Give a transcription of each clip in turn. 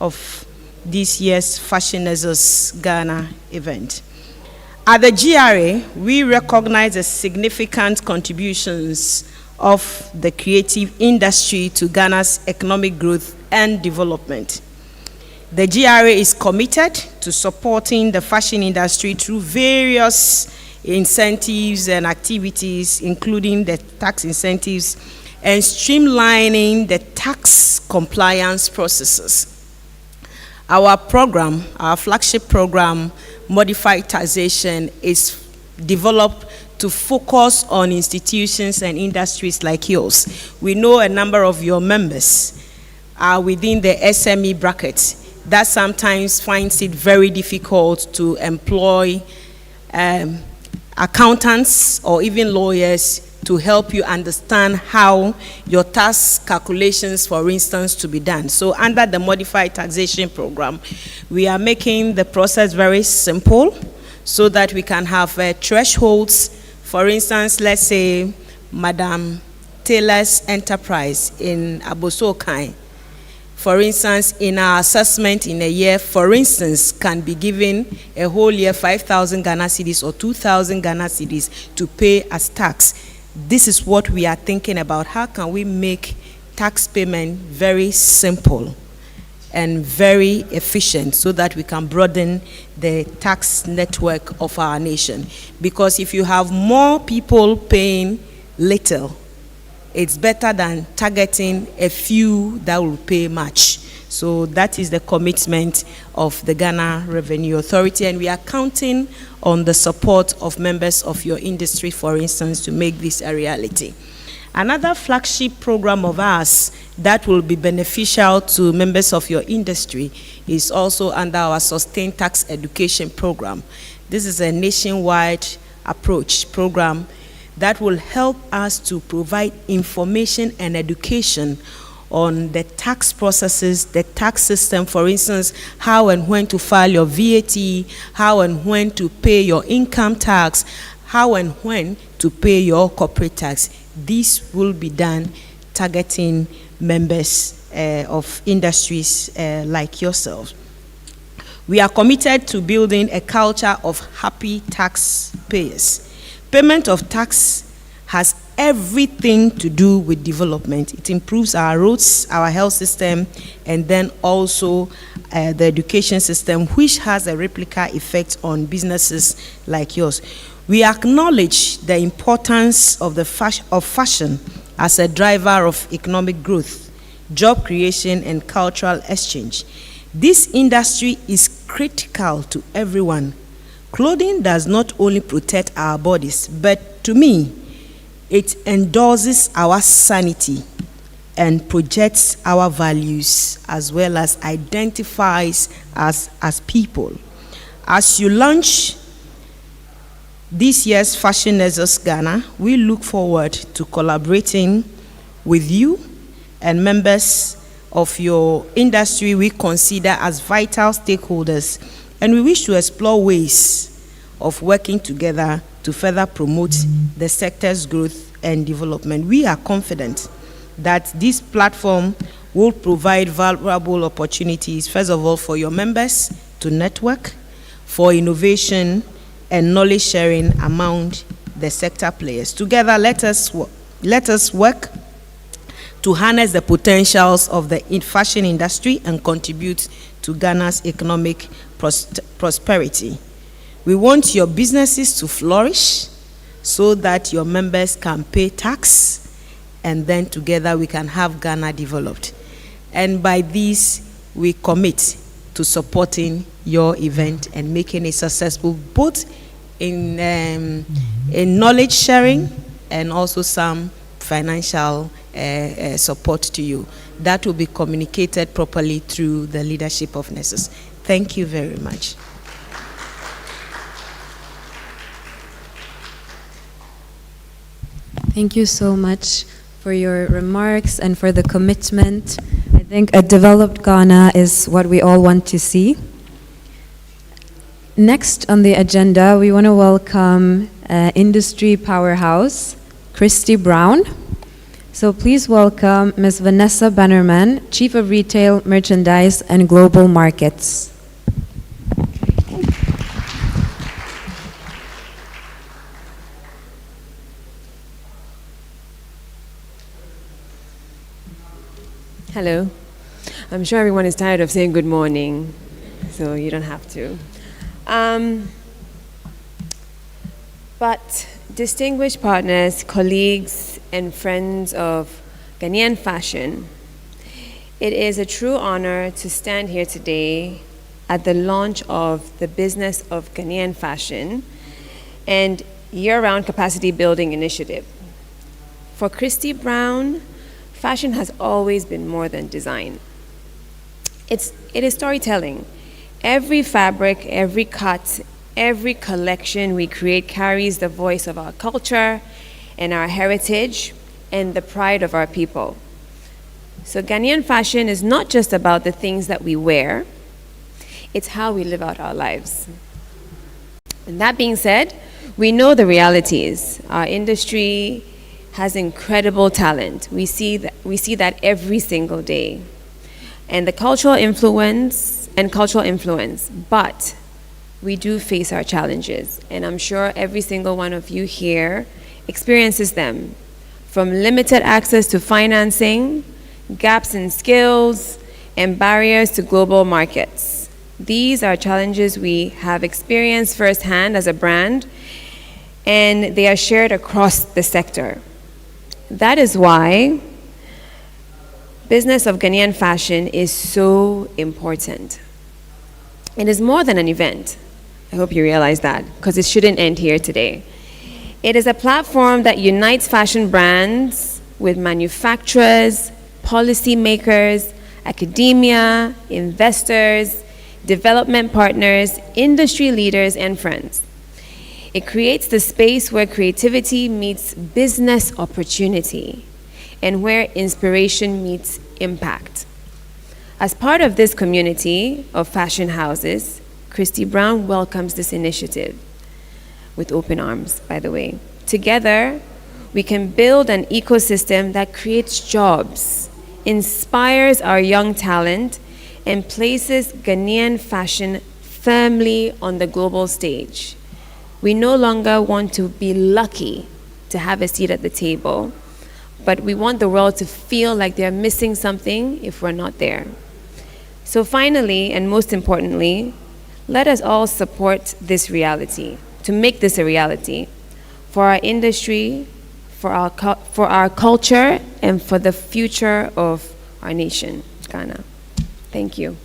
of this year's Fashion Nexus Ghana event. At the GRA, we recognize the significant contributions of the creative industry to Ghana's economic growth and development. The GRA is committed to supporting the fashion industry through various incentives and activities, including the tax incentives and streamlining the tax compliance processes. Our program, our flagship program, Modified Taxation, is developed to focus on institutions and industries like yours. We know a number of your members are within the SME bracket that sometimes finds it very difficult to employ accountants or even lawyers to help you understand how your tax calculations, for instance, to be done. So under the Modified Taxation Program, we are making the process very simple so that we can have thresholds. For instance, let's say Madam Taylor's enterprise in Abosokai, for instance, in our assessment in a year, for instance, can be given a whole year 5,000 Ghana cedis or 2,000 Ghana cedis to pay as tax. This is what we are thinking about. How can we make tax payment very simple and very efficient so that we can broaden the tax network of our nation? Because if you have more people paying little, it's better than targeting a few that will pay much. So that is the commitment of the Ghana Revenue Authority, and we are counting on the support of members of your industry, for instance, to make this a reality. Another flagship program of ours that will be beneficial to members of your industry is also under our Sustained Tax Education Program. This is a nationwide approach program that will help us to provide information and education on the tax processes, the tax system, for instance, how and when to file your VAT, how and when to pay your income tax, how and when to pay your corporate tax. This will be done targeting members of industries like yourselves. We are committed to building a culture of happy taxpayers. Payment of tax has everything to do with development. It improves our roads, our health system, and then also the education system, which has a replica effect on businesses like yours. We acknowledge the importance of fashion as a driver of economic growth, job creation, and cultural exchange. This industry is critical to everyone. Clothing does not only protect our bodies, but to me, it endorses our sanity and projects our values as well as identifies us as people. As you launch this year's Fashion Nexus Ghana, we look forward to collaborating with you and members of your industry we consider as vital stakeholders, and we wish to explore ways of working together to further promote the sector's growth and development. We are confident that this platform will provide valuable opportunities, first of all, for your members to network, for innovation and knowledge sharing among the sector players. Together, let us work to harness the potentials of the fashion industry and contribute to Ghana's economic prosperity. We want your businesses to flourish so that your members can pay tax, and then together we can have Ghana developed. And by this, we commit to supporting your event and making it successful, both in knowledge sharing and also some financial support to you. That will be communicated properly through the leadership of Nexus. Thank you very much. Thank you so much for your remarks and for the commitment. I think a developed Ghana is what we all want to see. Next on the agenda, we want to welcome industry powerhouse, Christy Brown. So please welcome Ms. Vanessa Bannerman, Chief of Retail, Merchandise, and Global Markets. Hello. I'm sure everyone is tired of saying good morning, so you don't have to. But distinguished partners, colleagues, and friends of Ghanaian Fashion, it is a true honor to stand here today at the launch of the Business of Ghanaian Fashion and year-round capacity building initiative. For Christy Brown, fashion has always been more than design. It is storytelling. Every fabric, every cut, every collection we create carries the voice of our culture and our heritage and the pride of our people. So Ghanaian fashion is not just about the things that we wear, it's how we live out our lives. And that being said, we know the realities. Our industry has incredible talent. We see that every single day. And the cultural influence, but we do face our challenges. And I'm sure every single one of you here experiences them, from limited access to financing, gaps in skills, and barriers to global markets. These are challenges we have experienced firsthand as a brand, and they are shared across the sector. That is why Business of Ghanaian Fashion is so important. It is more than an event. I hope you realize that, because it shouldn't end here today. It is a platform that unites fashion brands with manufacturers, policymakers, academia, investors, development partners, industry leaders, and friends. It creates the space where creativity meets business opportunity and where inspiration meets impact. As part of this community of fashion houses, Christy Brown welcomes this initiative with open arms, by the way. Together, we can build an ecosystem that creates jobs, inspires our young talent, and places Ghanaian fashion firmly on the global stage. We no longer want to be lucky to have a seat at the table, but we want the world to feel like they're missing something if we're not there. So finally, and most importantly, let us all support this reality, to make this a reality for our industry, for our culture, and for the future of our nation, Ghana. Thank you.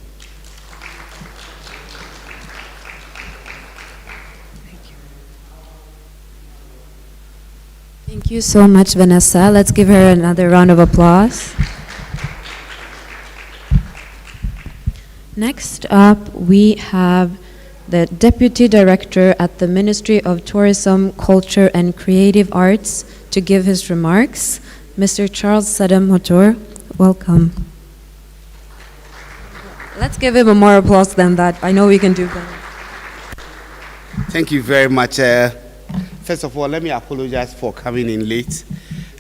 Thank you so much, Vanessa. Let's give her another round of applause. Next up, we have the Deputy Director at the Ministry of Tourism, Culture and Creative Arts to give his remarks, Mr. Charles Sadam Hotor. Welcome. Let's give him a more applause than that. I know we can do better. Thank you very much. First of all, let me apologize for coming in late.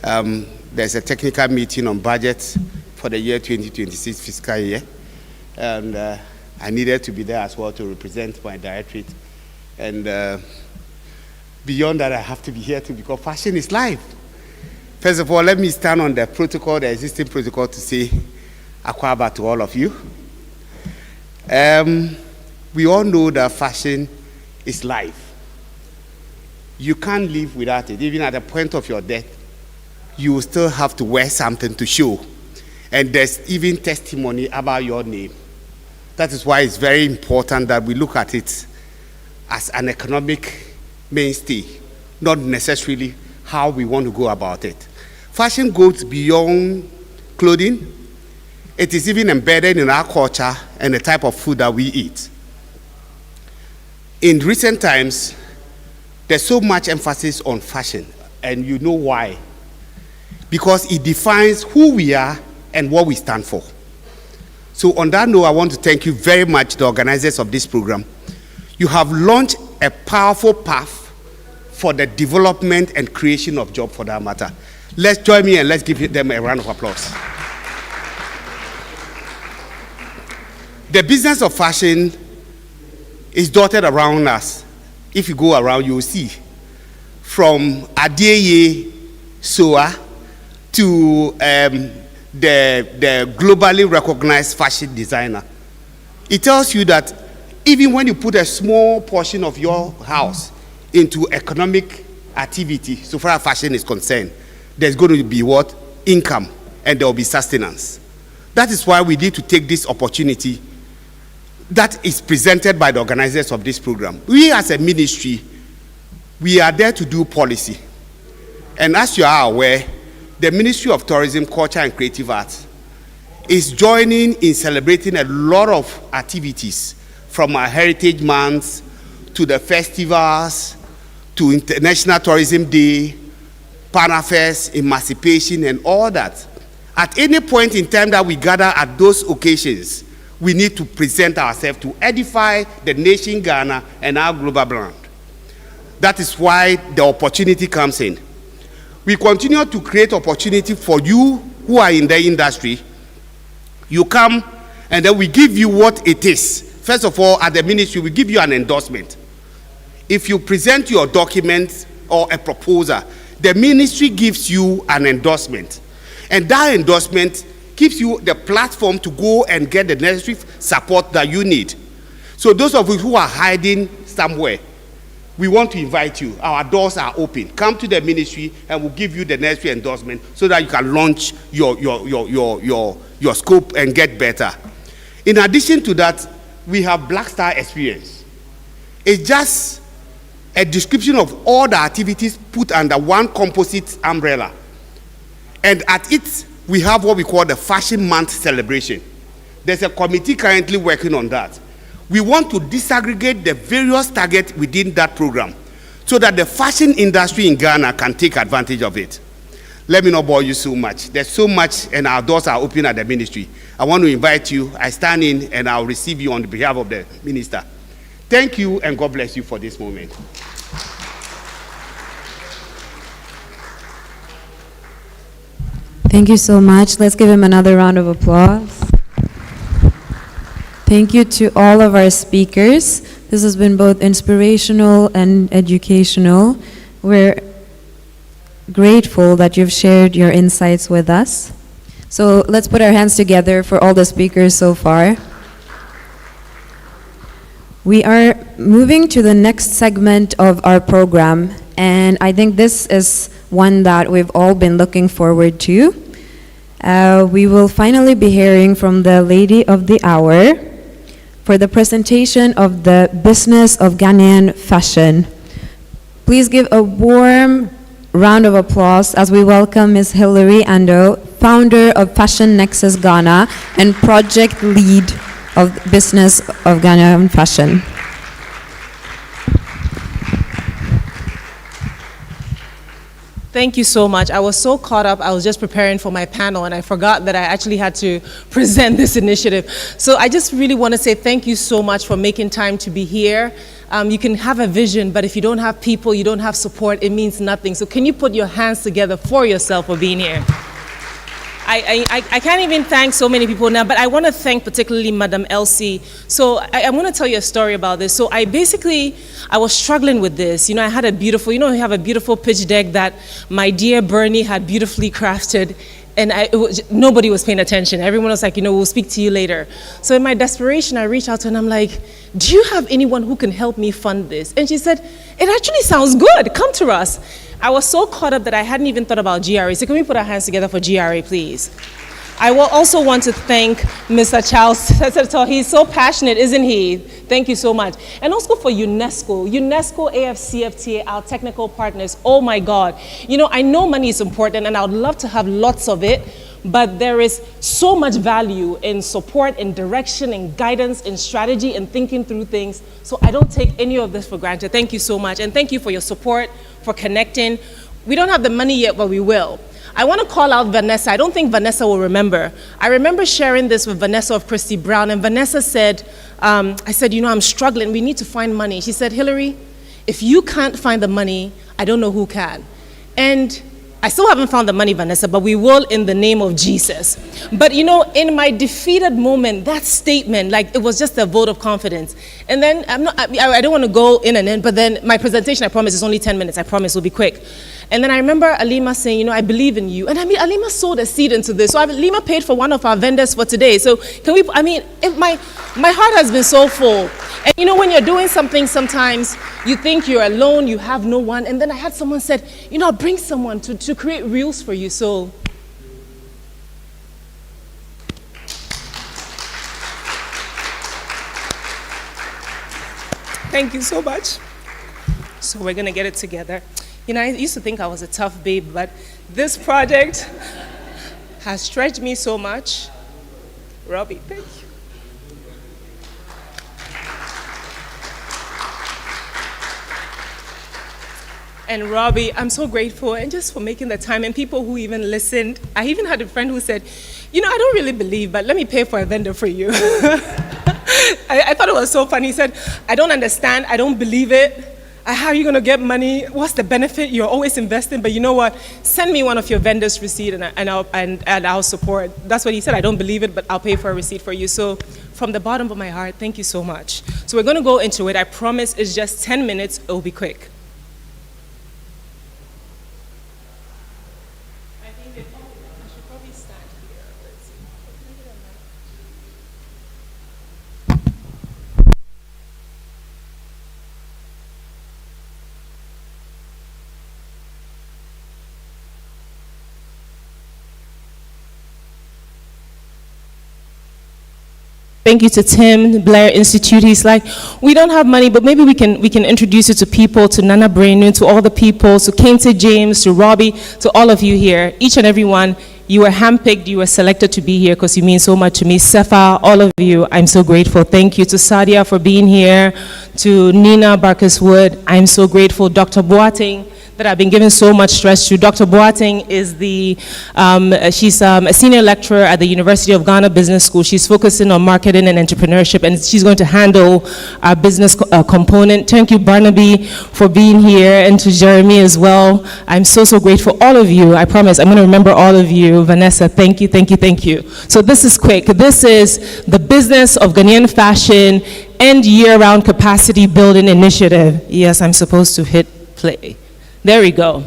There's a technical meeting on budget for the year 2026 fiscal year. And I needed to be there as well to represent my directorate. And beyond that, I have to be here too because fashion is life. First of all, let me stand on the protocol, the existing protocol, to say Akwaba to all of you. We all know that fashion is life. You can't live without it. Even at the point of your death, you will still have to wear something to show. And there's even testimony about your name. That is why it's very important that we look at it as an economic mainstay, not necessarily how we want to go about it. Fashion goes beyond clothing. It is even embedded in our culture and the type of food that we eat. In recent times, there's so much emphasis on fashion, and you know why. Because it defines who we are and what we stand for. So on that note, I want to thank you very much, the organizers of this program. You have launched a powerful path for the development and creation of jobs, for that matter. Let's join me and let's give them a round of applause. The business of fashion is dotted around us. If you go around, you will see. From Adeye Soa to the globally recognized fashion designer. It tells you that even when you put a small portion of your house into economic activity, so far as fashion is concerned, there's going to be what? Income, and there will be sustenance. That is why we need to take this opportunity that is presented by the organizers of this program. We as a ministry, we are there to do policy. And as you are aware, the Ministry of Tourism, Culture and Creative Arts is joining in celebrating a lot of activities, from our Heritage Months to the festivals, to International Tourism Day, Panafest, Emancipation, and all that. At any point in time that we gather at those occasions, we need to present ourselves to edify the nation Ghana and our global brand. That is why the opportunity comes in. We continue to create opportunity for you who are in the industry. You come and then we give you what it is. First of all, at the ministry, we give you an endorsement. If you present your documents or a proposal, the ministry gives you an endorsement. And that endorsement gives you the platform to go and get the necessary support that you need. So those of you who are hiding somewhere, we want to invite you. Our doors are open. Come to the ministry and we'll give you the necessary endorsement so that you can launch your scope and get better. In addition to that, we have Black Star Experience. It's just a description of all the activities put under one composite umbrella. And at it, we have what we call the Fashion Month celebration. There's a committee currently working on that. We want to disaggregate the various targets within that program so that the fashion industry in Ghana can take advantage of it. Let me not bore you so much. There's so much, and our doors are open at the ministry. I want to invite you. I stand in and I'll receive you on behalf of the minister. Thank you, and God bless you for this moment. Thank you so much. Let's give him another round of applause. Thank you to all of our speakers. This has been both inspirational and educational. We're grateful that you've shared your insights with us. So let's put our hands together for all the speakers so far. We are moving to the next segment of our program, and I think this is one that we've all been looking forward to. We will finally be hearing from the Lady of the Hour for the presentation of the Business of Ghanaian Fashion. Please give a warm round of applause as we welcome Ms. Hilary Andoh, founder of Fashion Nexus Ghana and project lead of Business of Ghanaian Fashion. Thank you so much. I was so caught up, I was just preparing for my panel and I forgot that I actually had to present this initiative. So I just really want to say thank you so much for making time to be here. You can have a vision, but if you don't have people, you don't have support, it means nothing. So can you put your hands together for yourself for being here? I can't even thank so many people now, but I want to thank particularly Madam Elsie. So I want to tell you a story about this. So I was struggling with this. You know, I had a beautiful, you have a beautiful pitch deck that my dear Bernie had beautifully crafted, and nobody was paying attention. Everyone was like, we'll speak to you later. So in my desperation, I reached out to her and I'm like, do you have anyone who can help me fund this? And she said, it actually sounds good. Come to us. I was so caught up that I hadn't even thought about GRA. So can we put our hands together for GRA, please? I will also want to thank Mr. Charles Seseto. He's so passionate, isn't he? Thank you so much. And also for UNESCO, AFCFTA, our technical partners. Oh my God. I know money is important and I would love to have lots of it, but there is so much value in support, in direction, in guidance, in strategy, and thinking through things. So I don't take any of this for granted. Thank you so much. And thank you for your support, for connecting. We don't have the money yet, but we will. I want to call out Vanessa. I don't think Vanessa will remember. I remember sharing this with Vanessa of Christy Brown, and Vanessa said, I said, I'm struggling. We need to find money. She said, Hilary, if you can't find the money, I don't know who can. And I still haven't found the money, Vanessa, but we will in the name of Jesus. But you know, in my defeated moment, that statement, like it was just a vote of confidence. And then I don't want to go in and in, but then my presentation, I promise, is only 10 minutes. I promise will be quick. And then I remember Alima saying, you know, I believe in you. And I mean, Alima sowed a seed into this. So Alima paid for one of our vendors for today. So can we, I mean, my heart has been so full. And you know, when you're doing something, sometimes you think you're alone, you have no one. And then I had someone said, you know, I'll bring someone to create reels for you. So thank you so much. So we're going to get it together. You know, I used to think I was a tough babe, but this project has stretched me so much. Robbie, thank you. And Robbie, I'm so grateful, and just for making the time, and people who even listened. I even had a friend who said, you know, I don't really believe, but let me pay for a vendor for you. I thought it was so funny. He said, I don't understand, I don't believe it. How are you going to get money? What's the benefit? You're always investing, but you know what? Send me one of your vendors' receipt and I'll support. That's what he said. I don't believe it, but I'll pay for a receipt for you. So from the bottom of my heart, thank you so much. So we're going to go into it. I promise it's just 10 minutes. It'll be quick. I should probably stand here. Let's see. Thank you to Tim, Blair Institute. He's like, we don't have money, but maybe we can introduce you to people, to Nana Brainu, to all the people, to Kente James, to Robbie, to all of you here. Each and every one, you were handpicked, you were selected to be here because you mean so much to me. Sefa, all of you, I'm so grateful. Thank you to Sadia for being here, to Nina Barkes-Wood, I'm so grateful. Dr. Boateng, that I've been giving so much stress to. Dr. Boateng is she's a senior lecturer at the University of Ghana Business School. She's focusing on marketing and entrepreneurship, and she's going to handle our business component. Thank you, Barnaby, for being here, and to Jeremy as well. I'm so, so grateful. All of you, I promise, I'm going to remember all of you. Vanessa, thank you, thank you, thank you. So this is quick. This is the Business of Ghanaian Fashion and Year-Round Capacity Building Initiative. Yes, I'm supposed to hit play. There we go.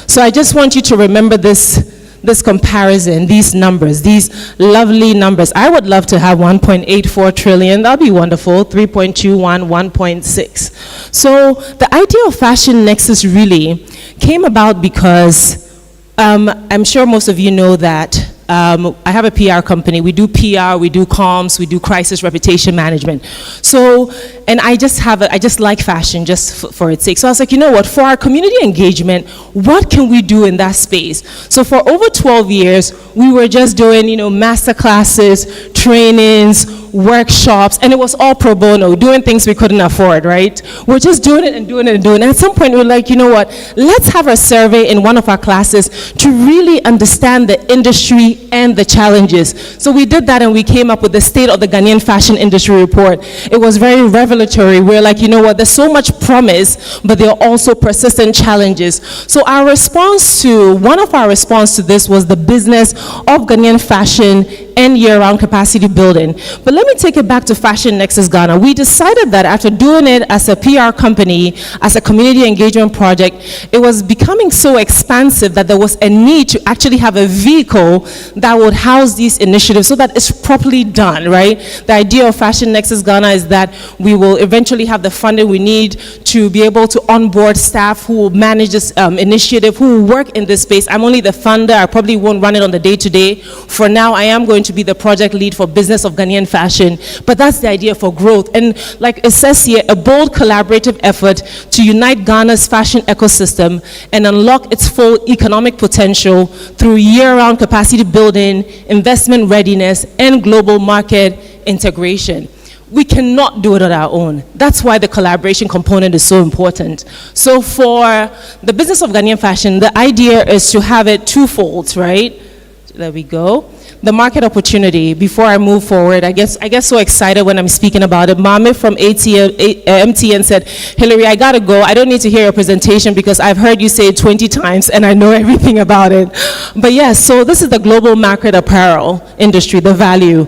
So I just want you to remember this comparison, these numbers, these lovely numbers. I would love to have 1.84 trillion. That'd be wonderful. 3.21, 1.6. So the idea of Fashion Nexus really came about because I'm sure most of you know that I have a PR company. We do PR, we do comms, we do crisis reputation management. So, and I just like fashion just for its sake. So I was like, you know what, for our community engagement, what can we do in that space? So for over 12 years, we were just doing, you know, master classes, trainings, workshops, and it was all pro bono, doing things we couldn't afford, right? We're just doing it and doing it and doing it. And at some point, we were like, you know what, let's have a survey in one of our classes to really understand the industry and the challenges. So we did that, and we came up with the State of the Ghanaian Fashion Industry Report. It was very revelatory. We're like, you know what, there's so much promise, but there are also persistent challenges. So one of our response to this was the Business of Ghanaian Fashion and Year-Round Capacity Building. But let me take it back to Fashion Nexus Ghana. We decided that after doing it as a PR company, as a community engagement project, it was becoming so expansive that there was a need to actually have a vehicle that would house these initiatives so that it's properly done, right? The idea of Fashion Nexus Ghana is that we will eventually have the funding we need to be able to onboard staff who will manage this initiative, who will work in this space. I'm only the funder. I probably won't run it on the day-to-day. For now, I am going to be the project lead for Business of Ghanaian Fashion, but that's the idea for growth. And like it says here, a bold collaborative effort to unite Ghana's fashion ecosystem and unlock its full economic potential through year-round capacity building, investment readiness, and global market integration. We cannot do it on our own. That's why the collaboration component is so important. So for the Business of Ghanaian Fashion, the idea is to have it twofold, right? There we go. the market opportunity, before I move forward, I get so excited when I'm speaking about it. Mame from MTN said, Hillary, I gotta go. I don't need to hear your presentation because I've heard you say it 20 times and I know everything about it. But yes, so this is the global market apparel industry, the value.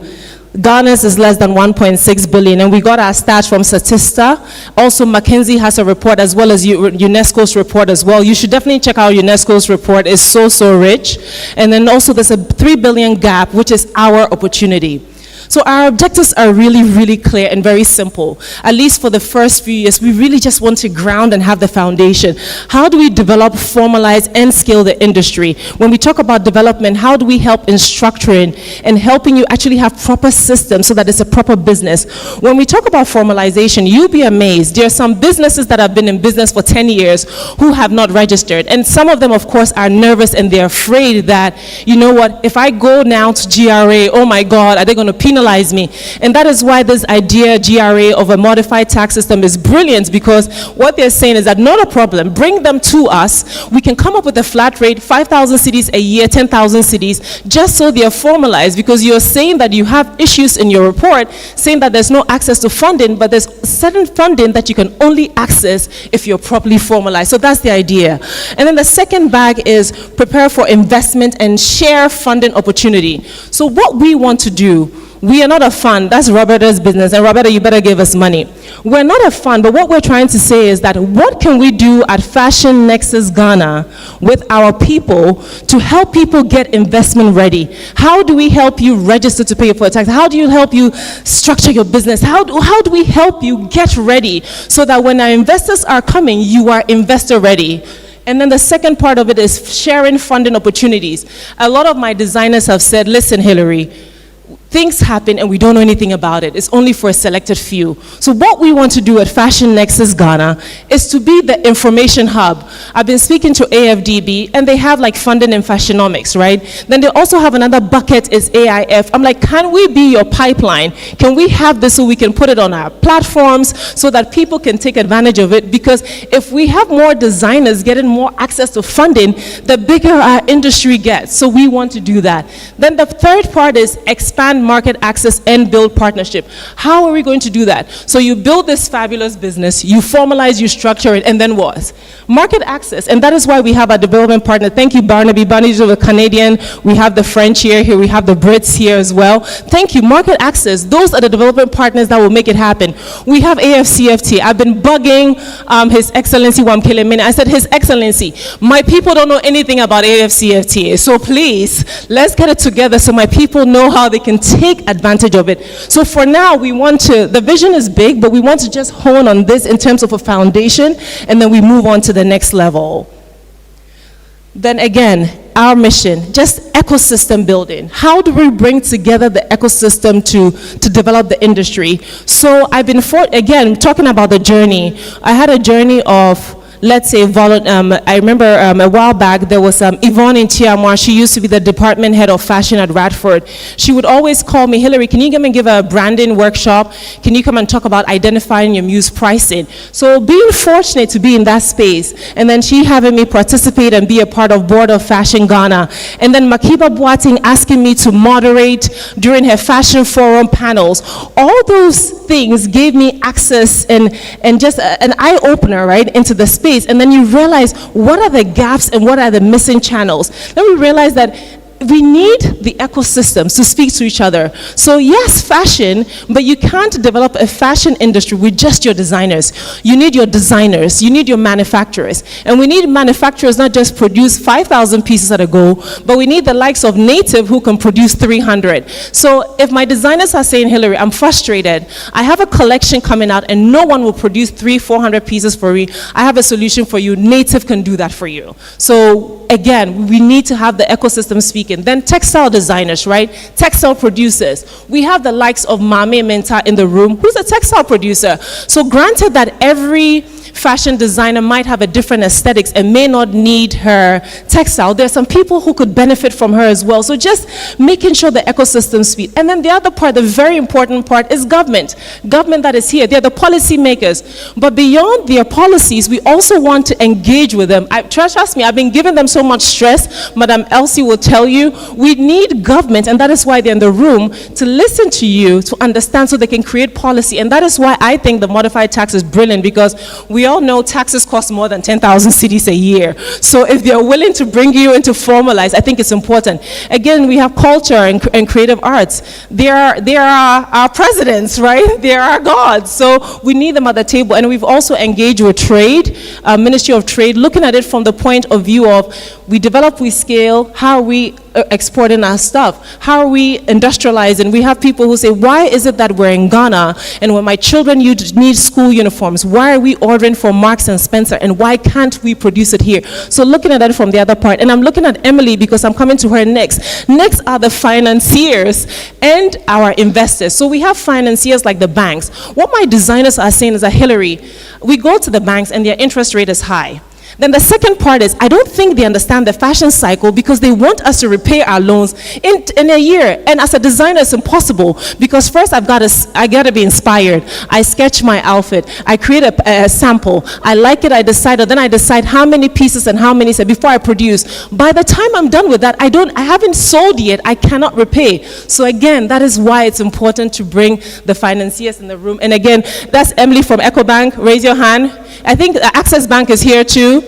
Ghana's is less than 1.6 billion, and we got our stats from Statista. Also, McKinsey has a report as well as UNESCO's report as well. You should definitely check out UNESCO's report. It's so rich. And then also there's a 3 billion gap, which is our opportunity. So our objectives are really clear and very simple. At least for the first few years, we really just want to ground and have the foundation. How do we develop, formalize, and scale the industry? When we talk about development, how do we help in structuring and helping you actually have proper systems so that it's a proper business? When we talk about formalization, you'll be amazed. There are some businesses that have been in business for 10 years who have not registered. And some of them, of course, are nervous and they're afraid that, you know what, if I go now to GRA, oh my God, are they going to penalize me? And that is why this idea, GRA, of a modified tax system is brilliant, because what they're saying is that not a problem, bring them to us, we can come up with a flat rate, 5,000 cedis a year, 10,000 cedis, just so they're formalized, because you're saying that you have issues in your report, saying that there's no access to funding, but there's certain funding that you can only access if you're properly formalized. So that's the idea. And then the second bag is prepare for investment and share funding opportunity. So what we want to do, we are not a fund. That's Roberta's business. And Roberta, you better give us money. We're not a fund, but what we're trying to say is that what can we do at Fashion Nexus Ghana with our people to help people get investment ready? How do we help you register to pay for a tax? How do you help you structure your business? How do we help you get ready so that when our investors are coming, you are investor ready? And then the second part of it is sharing funding opportunities. A lot of my designers have said, listen, Hillary, things happen and we don't know anything about it. It's only for a selected few. So what we want to do at Fashion Nexus Ghana is to be the information hub. I've been speaking to AFDB and they have like funding in fashionomics, right? Then they also have another bucket is AIF. I'm like, can we be your pipeline? Can we have this so we can put it on our platforms so that people can take advantage of it? Because if we have more designers getting more access to funding, the bigger our industry gets. So we want to do that. Then the third part is expand market access and build partnership. How are we going to do that? So you build this fabulous business, you formalize, you structure it, and then what? Market access, and that is why we have a development partner. Thank you, Barnaby. Barnaby's a Canadian. We have the French here. We have the Brits here as well. Thank you. Market access. Those are the development partners that will make it happen. We have AFCFT. I've been bugging His Excellency Wamkele Mene. I said, His Excellency, my people don't know anything about AFCFTA, so please, let's get it together so my people know how they can take advantage of it. So for now, we want to, the vision is big, but we want to just hone on this in terms of a foundation, and then we move on to the next level. Then again, our mission, just ecosystem building. How do we bring together the ecosystem to develop the industry? So I've been, again, talking about the journey. I had a journey of, let's say, I remember a while back, there was Yvonne in Tiamwa. She used to be the department head of fashion at Radford. She would always call me, Hillary, can you come and give a branding workshop? Can you come and talk about identifying your muse pricing? So being fortunate to be in that space, and then she having me participate and be a part of Board of Fashion Ghana, and then Makiba Boateng asking me to moderate during her fashion forum panels. All those things gave me access and just an eye-opener, right, into the space. And then you realize what are the gaps and what are the missing channels. Then we realize that we need the ecosystems to speak to each other. So yes, fashion, but you can't develop a fashion industry with just your designers. You need your designers, you need your manufacturers. And we need manufacturers not just produce 5,000 pieces at a go, but we need the likes of Native who can produce 300. So if my designers are saying, Hillary, I'm frustrated, I have a collection coming out and no one will produce 300-400 pieces for me, I have a solution for you. Native can do that for you. So again, we need to have the ecosystem speaking. Then textile designers, right? Textile producers. We have the likes of Mame Menta in the room, who's a textile producer. So granted that every fashion designer might have a different aesthetics and may not need her textile, there's some people who could benefit from her as well. So just making sure the ecosystem speed. And then the other part, the very important part, is government. Government that is here, they're the policy makers. But beyond their policies, we also want to engage with them. Trust me, I've been giving them so much stress. Madam Elsie will tell you, you. We need government, and that is why they're in the room, to listen to you, to understand so they can create policy. And that is why I think the modified tax is brilliant, because we all know taxes cost more than 10,000 cedis a year. So if they're willing to bring you into formalize, I think it's important. Again, we have culture and creative arts. They are our presidents, right? They are our gods. So we need them at the table. And we've also engaged with trade, Ministry of Trade, looking at it from the point of view of we develop, we scale, how are we exporting our stuff? How are we industrializing? We have people who say, why is it that we're in Ghana and when my children need school uniforms, why are we ordering from Marks and Spencer and why can't we produce it here? So looking at that from the other part, and I'm looking at Emily because I'm coming to her next. Next are the financiers and our investors. So we have financiers like the banks. What my designers are saying is that, Hillary, we go to the banks and their interest rate is high. Then the second part is, I don't think they understand the fashion cycle because they want us to repay our loans in a year. And as a designer, it's impossible because first I got to be inspired. I sketch my outfit. I create a sample. I like it. I decide how many pieces and how many before I produce. By the time I'm done with that, I haven't sold yet. I cannot repay. So again, that is why it's important to bring the financiers in the room. And again, that's Emily from EcoBank. Raise your hand. I think the Access Bank is here too.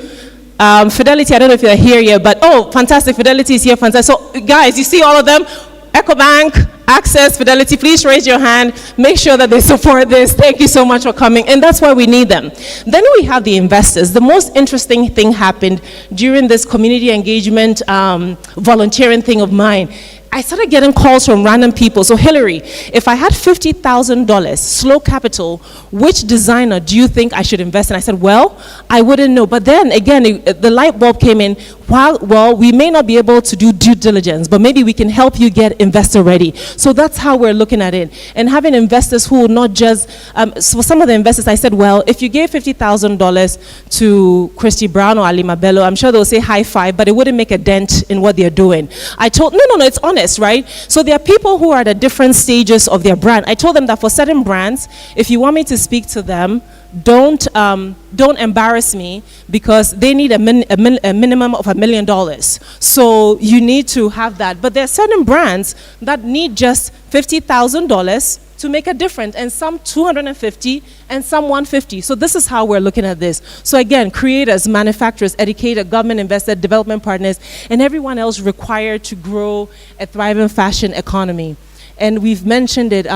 Fidelity, I don't know if you're here yet, but oh, fantastic, Fidelity is here, fantastic. So guys, you see all of them? EcoBank, Access, Fidelity, please raise your hand. Make sure that they support this. Thank you so much for coming, and that's why we need them. Then we have the investors. The most interesting thing happened during this community engagement volunteering thing of mine. I started getting calls from random people. So Hillary, if I had $50,000, slow capital, which designer do you think I should invest in? I said, well, I wouldn't know. But then again, the light bulb came in. Well, we may not be able to do due diligence, but maybe we can help you get investor ready. So that's how we're looking at it. And having investors who will not just, so some of the investors, I said, well, if you gave $50,000 to Christy Brown or Ali Mabello, I'm sure they'll say high five, but it wouldn't make a dent in what they're doing. I told, no, it's honest, right? So there are people who are at different stages of their brand. I told them that for certain brands, if you want me to speak to them, don't embarrass me because they need a minimum of $1 million. So you need to have that. But there are certain brands that need just $50,000 to make a difference, and some 250 and some 150. So this is how we're looking at this. So again, creators, manufacturers, educators, government investors, development partners, and everyone else required to grow a thriving fashion economy. And we've mentioned it.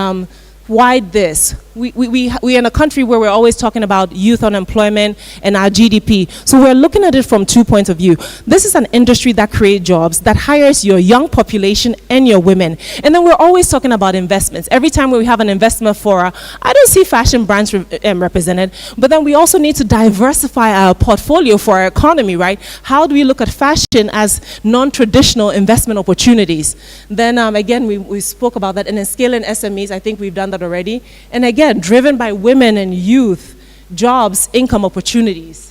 Why this? We're in a country where we're always talking about youth unemployment and our GDP. So we're looking at it from 2 points of view. This is an industry that creates jobs, that hires your young population and your women. And then we're always talking about investments. Every time we have an investment forum, I don't see fashion brands represented, but then we also need to diversify our portfolio for our economy, right? How do we look at fashion as non-traditional investment opportunities? Then again, we spoke about that. And then scaling SMEs, I think we've done that already. And again, driven by women and youth, jobs, income opportunities.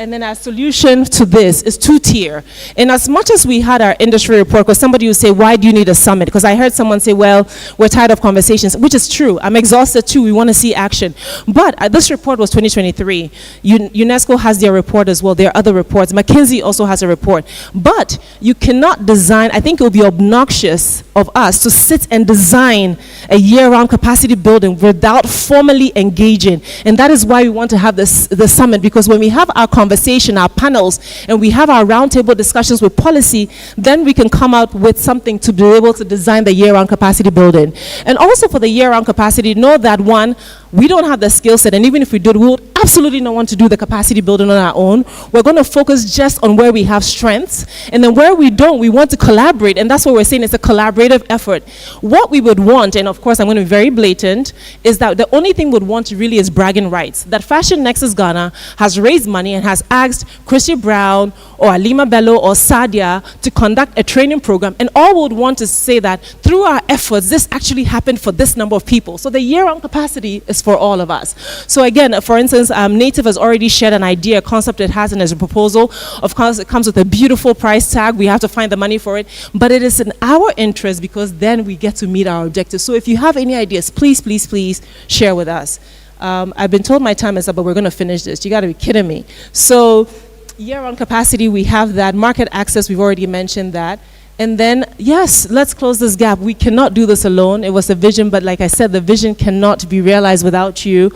And then our solution to this is two-tier. And as much as we had our industry report, because somebody would say, why do you need a summit? Because I heard someone say, well, we're tired of conversations, which is true. I'm exhausted too. We want to see action. But this report was 2023. UNESCO has their report as well. There are other reports. McKinsey also has a report. But you cannot design, I think it would be obnoxious of us to sit and design a year-round capacity building without formally engaging. And that is why we want to have the summit, because when we have our conversation, our panels, and we have our roundtable discussions with policy, then we can come out with something to be able to design the year-round capacity building. And also for the year-round capacity, know that one, we don't have the skill set, and even if we did, we would absolutely not want to do the capacity building on our own. We're going to focus just on where we have strengths, and then where we don't, we want to collaborate, and that's what we're saying, it's a collaborative effort. What we would want, and of course I'm going to be very blatant, is that the only thing we'd want really is bragging rights. That Fashion Nexus Ghana has raised money and has asked Christy Brown or Alima Bello or Sadia to conduct a training program, and all we would want to say that through our efforts, this actually happened for this number of people. So the year-round capacity is for all of us. So again, for instance, Native has already shared an idea, a concept it has in as a proposal. Of course, it comes with a beautiful price tag. We have to find the money for it, but it is in our interest because then we get to meet our objectives. So if you have any ideas, please, please, please share with us. I've been told my time is up, but we're going to finish this. You got to be kidding me. So year-round capacity, we have that. Market access, we've already mentioned that. And then, yes, let's close this gap. We cannot do this alone. It was a vision, but like I said, the vision cannot be realized without you.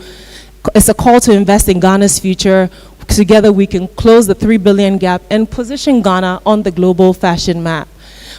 It's a call to invest in Ghana's future. Together we can close the 3 billion gap and position Ghana on the global fashion map.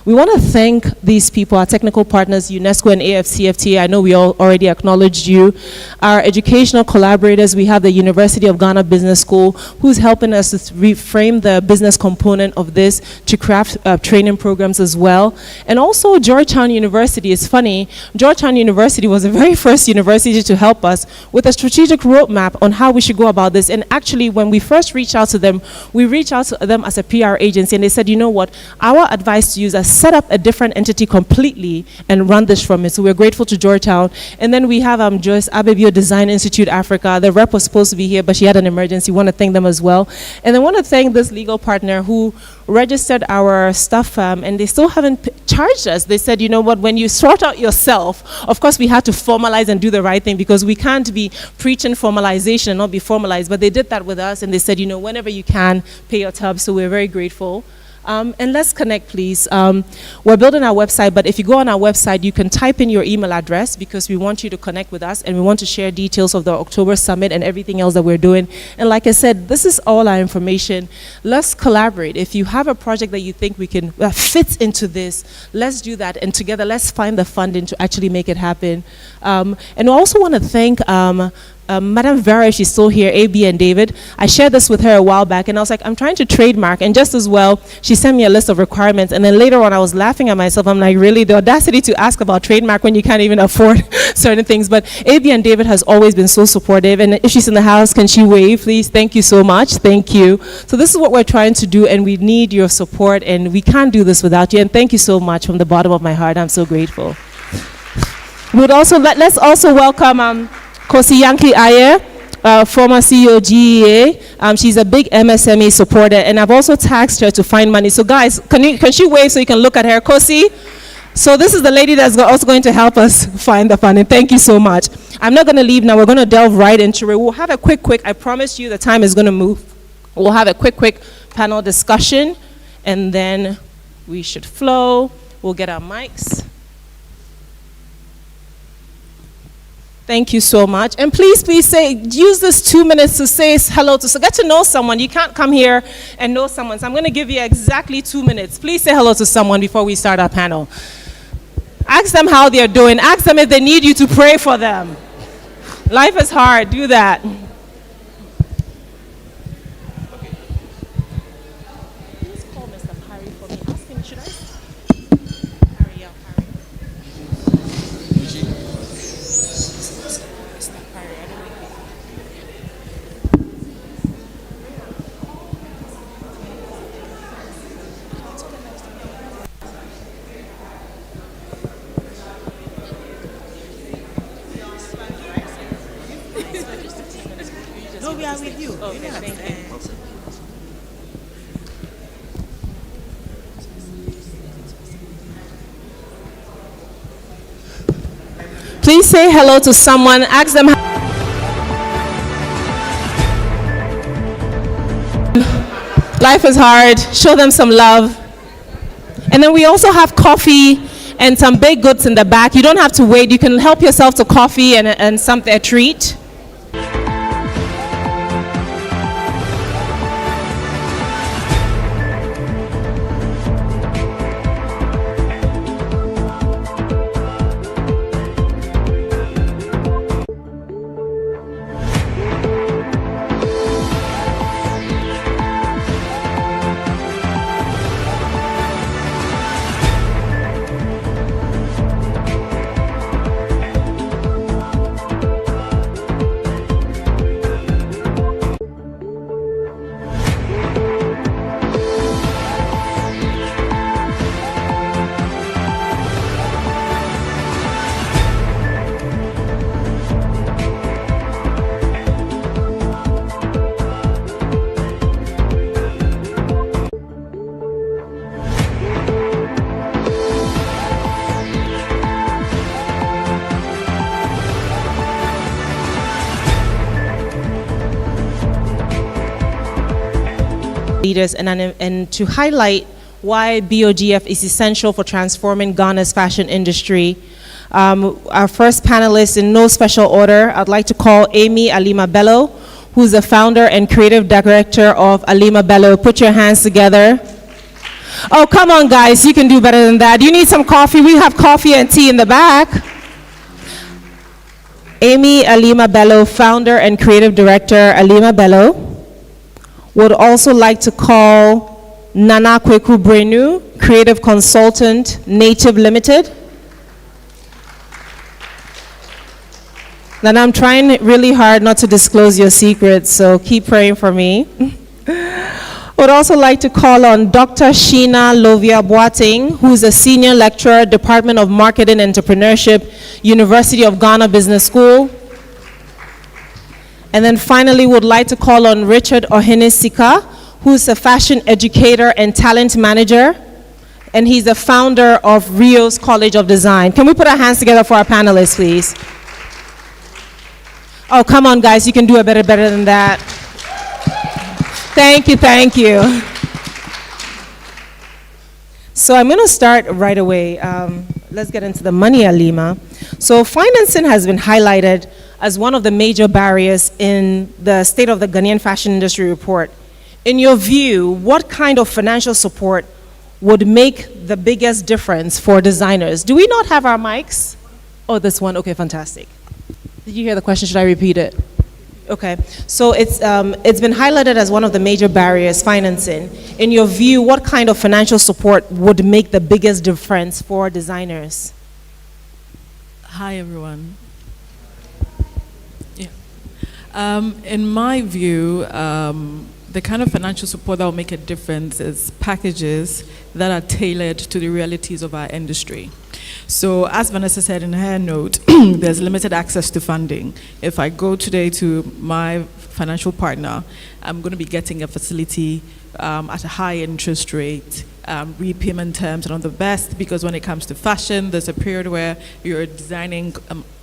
We want to thank these people, our technical partners, UNESCO and AFCFTA. I know we all already acknowledged you. Our educational collaborators, we have the University of Ghana Business School, who's helping us to reframe the business component of this to craft training programs as well. And also Georgetown University. It's funny, Georgetown University was the very first university to help us with a strategic roadmap on how we should go about this. And actually, when we first reached out to them, we reached out to them as a PR agency, and they said, you know what, our advice to you is set up a different entity completely and run this from it. So we're grateful to Georgetown. And then we have Joyce Abebio Design Institute Africa. The rep was supposed to be here, but she had an emergency. We want to thank them as well. And I want to thank this legal partner who registered our stuff, and they still haven't charged us. They said, you know what, when you sort out yourself, of course we had to formalize and do the right thing, because we can't be preaching formalization and not be formalized. But they did that with us, and they said, you know, whenever you can, pay your tab. So we're very grateful. And let's connect, please. We're building our website, but if you go on our website, you can type in your email address, because we want you to connect with us, and we want to share details of the October Summit and everything else that we're doing. And like I said, this is all our information. Let's collaborate. If you have a project that you think we can fit into this, let's do that, and together let's find the funding to actually make it happen. And I also want to thank Madam Vera, she's still here, AB and David. I shared this with her a while back, and I was like, I'm trying to trademark, and just as well, she sent me a list of requirements, and then later on I was laughing at myself. I'm like, really, the audacity to ask about trademark when you can't even afford certain things. But AB and David has always been so supportive, and if she's in the house, can she wave, please? Thank you so much, thank you. So this is what we're trying to do, and we need your support, and we can't do this without you, and thank you so much from the bottom of my heart. I'm so grateful. Let's also welcome Kosi Yankee Ayer, former CEO GEA. She's a big MSME supporter, and I've also tasked her to find money. So guys, can she wave so you can look at her? Kosi? So this is the lady that's also going to help us find the funding. Thank you so much. I'm not going to leave now. We're going to delve right into it. We'll have a quick, I promise you the time is going to move. We'll have a quick panel discussion, and then we should flow. We'll get our mics. Thank you so much. And please use this 2 minutes to say hello to, so get to know someone. You can't come here and know someone. So I'm going to give you exactly 2 minutes. Please say hello to someone before we start our panel. Ask them how they're doing. Ask them if they need you to pray for them. Life is hard. Do that. Please call Mr. Parry for me. Ask him, should I? Parry. No, we are with you. Okay, thank you. Please say hello to someone. Ask them how. Life is hard. Show them some love. And then we also have coffee and some baked goods in the back. You don't have to wait. You can help yourself to coffee and a treat. Leaders and to highlight why BoGF is essential for transforming Ghana's fashion industry. Our first panelist, in no special order, I'd like to call Amy Alima Bello, who's the founder and creative director of Alima Bello. Put your hands together. Oh, come on, guys, you can do better than that. You need some coffee? We have coffee and tea in the back. Amy Alima Bello, founder and creative director, Alima Bello. Would also like to call Nana Kweku Brenu, creative consultant, Native Limited. Nana, I'm trying really hard not to disclose your secrets, so keep praying for me. Would also like to call on Dr. Sheena Lovia Boateng, who's a senior lecturer, Department of Marketing and Entrepreneurship, University of Ghana Business School. And then finally, would like to call on Richard Ohenesika, who's a fashion educator and talent manager, and he's the founder of Rio's College of Design. Can we put our hands together for our panelists, please? Oh, come on, guys, you can do it better than that. Thank you, thank you. So I'm going to start right away. Let's get into the money, Alima. So financing has been highlighted as one of the major barriers in the State of the Ghanaian Fashion Industry report. In your view, what kind of financial support would make the biggest difference for designers? Do we not have our mics? Oh, this one, okay, fantastic. Did you hear the question? Should I repeat it? Okay, so it's been highlighted as one of the major barriers, financing. In your view, what kind of financial support would make the biggest difference for designers? Hi, everyone. Yeah. In my view, the kind of financial support that will make a difference is packages that are tailored to the realities of our industry. So as Vanessa said in her note, there's limited access to funding. If I go today to my financial partner, I'm going to be getting a facility at a high interest rate, repayment terms, and on the best, because when it comes to fashion, there's a period where you're designing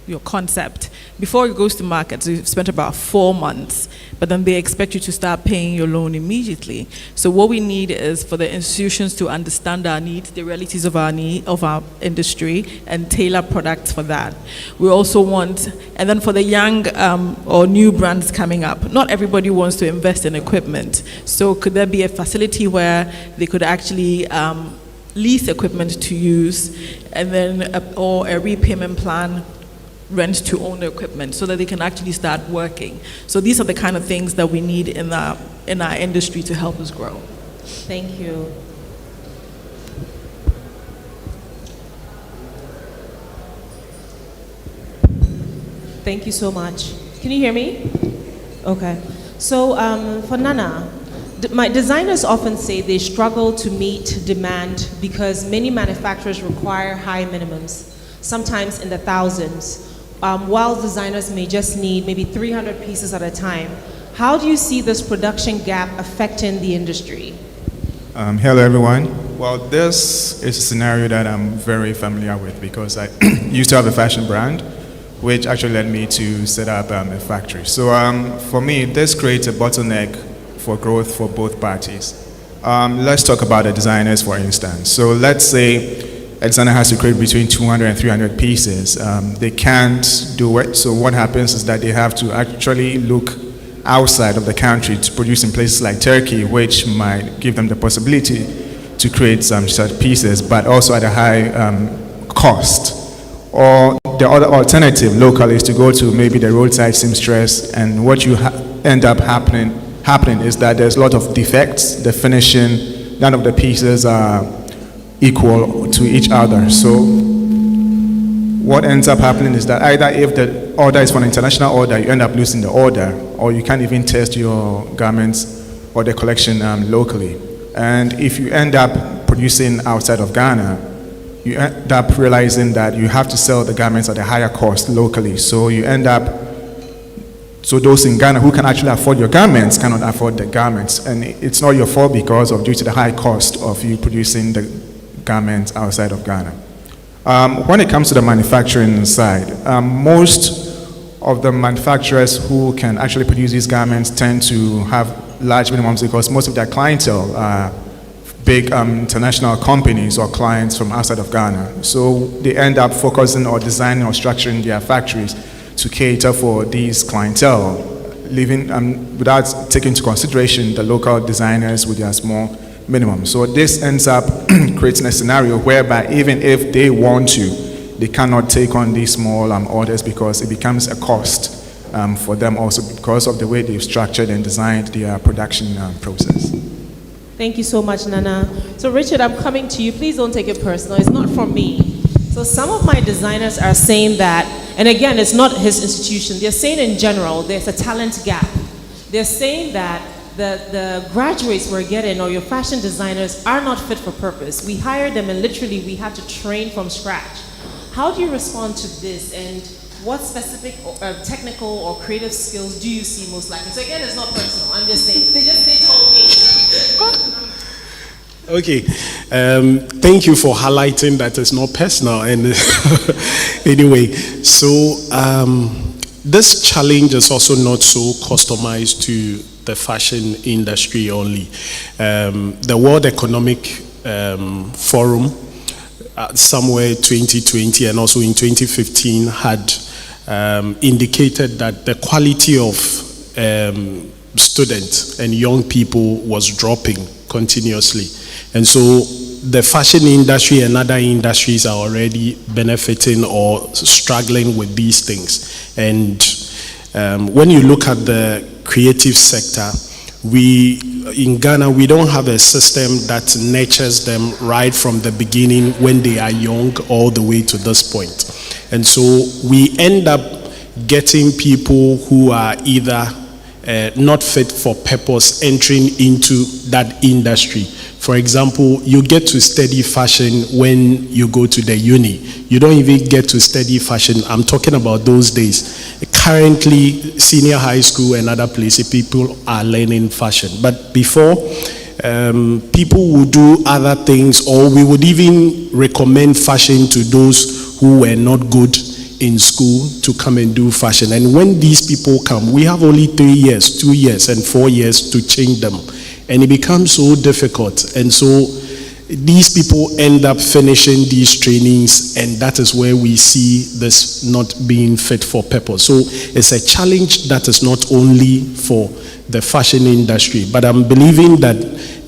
your concept. Before it goes to market, so you've spent about 4 months, but then they expect you to start paying your loan immediately. So what we need is for the institutions to understand our needs, the realities of our industry, and tailor products for that. We also want, and then for the young or new brands coming up, not everybody wants to invest in equipment. So could there be a facility where they could actually lease equipment to use, and then or a repayment plan, rent to own the equipment, so that they can actually start working. So these are the kind of things that we need in our industry to help us grow. Thank you. Thank you so much. Can you hear me? Okay. So for Nana, my designers often say they struggle to meet demand because many manufacturers require high minimums, sometimes in the thousands, while designers may just need maybe 300 pieces at a time. How do you see this production gap affecting the industry? Hello, everyone. Well, this is a scenario that I'm very familiar with because I used to have a fashion brand, which actually led me to set up a factory. So for me, this creates a bottleneck for growth for both parties. Let's talk about the designers, for instance. So let's say a designer has to create between 200 and 300 pieces. They can't do it, so what happens is that they have to actually look outside of the country to produce in places like Turkey, which might give them the possibility to create some such pieces, but also at a high cost. Or the other alternative locally is to go to maybe the roadside seamstress, and what you end up happening is that there's a lot of defects. The finishing, none of the pieces are equal to each other. So what ends up happening is that either if the order is for an international order, you end up losing the order, or you can't even test your garments or the collection locally. And if you end up producing outside of Ghana, you end up realizing that you have to sell the garments at a higher cost locally. So you end up, so those in Ghana who can actually afford your garments cannot afford the garments. And it's not your fault because of due to the high cost of you producing the garments outside of Ghana. When it comes to the manufacturing side, most of the manufacturers who can actually produce these garments tend to have large minimums because most of their clientele are big international companies or clients from outside of Ghana. So they end up focusing or designing or structuring their factories to cater for these clientele, leaving without taking into consideration the local designers with their small minimum. So this ends up creating a scenario whereby even if they want to, they cannot take on these small orders because it becomes a cost for them also because of the way they've structured and designed their production process. Thank you so much, Nana. So Richard, I'm coming to you. Please don't take it personal. It's not from me. So some of my designers are saying that, and again, it's not his institution. They're saying in general, there's a talent gap. They're saying that the graduates we're getting, or your fashion designers, are not fit for purpose. We hire them and literally we have to train from scratch. How do you respond to this, and what specific technical or creative skills do you see most likely? So again, it's not personal. I'm just saying. They told me. Okay. Thank you for highlighting that it's not personal. And anyway, so this challenge is also not so customized to the fashion industry only. The World Economic Forum, somewhere 2020 and also in 2015, had indicated that the quality of students and young people was dropping continuously. And so the fashion industry and other industries are already benefiting or struggling with these things. And when you look at the creative sector, in Ghana, we don't have a system that nurtures them right from the beginning when they are young all the way to this point. And so we end up getting people who are either not fit for purpose entering into that industry. For example, you get to study fashion when you go to the uni. You don't even get to study fashion. I'm talking about those days. Currently, senior high school and other places, people are learning fashion. But before, people would do other things, or we would even recommend fashion to those who were not good in school to come and do fashion. And when these people come, we have only 3 years, 2 years, and 4 years to change them. And it becomes so difficult. And so these people end up finishing these trainings, and that is where we see this not being fit for purpose. So it's a challenge that is not only for the fashion industry, but I'm believing that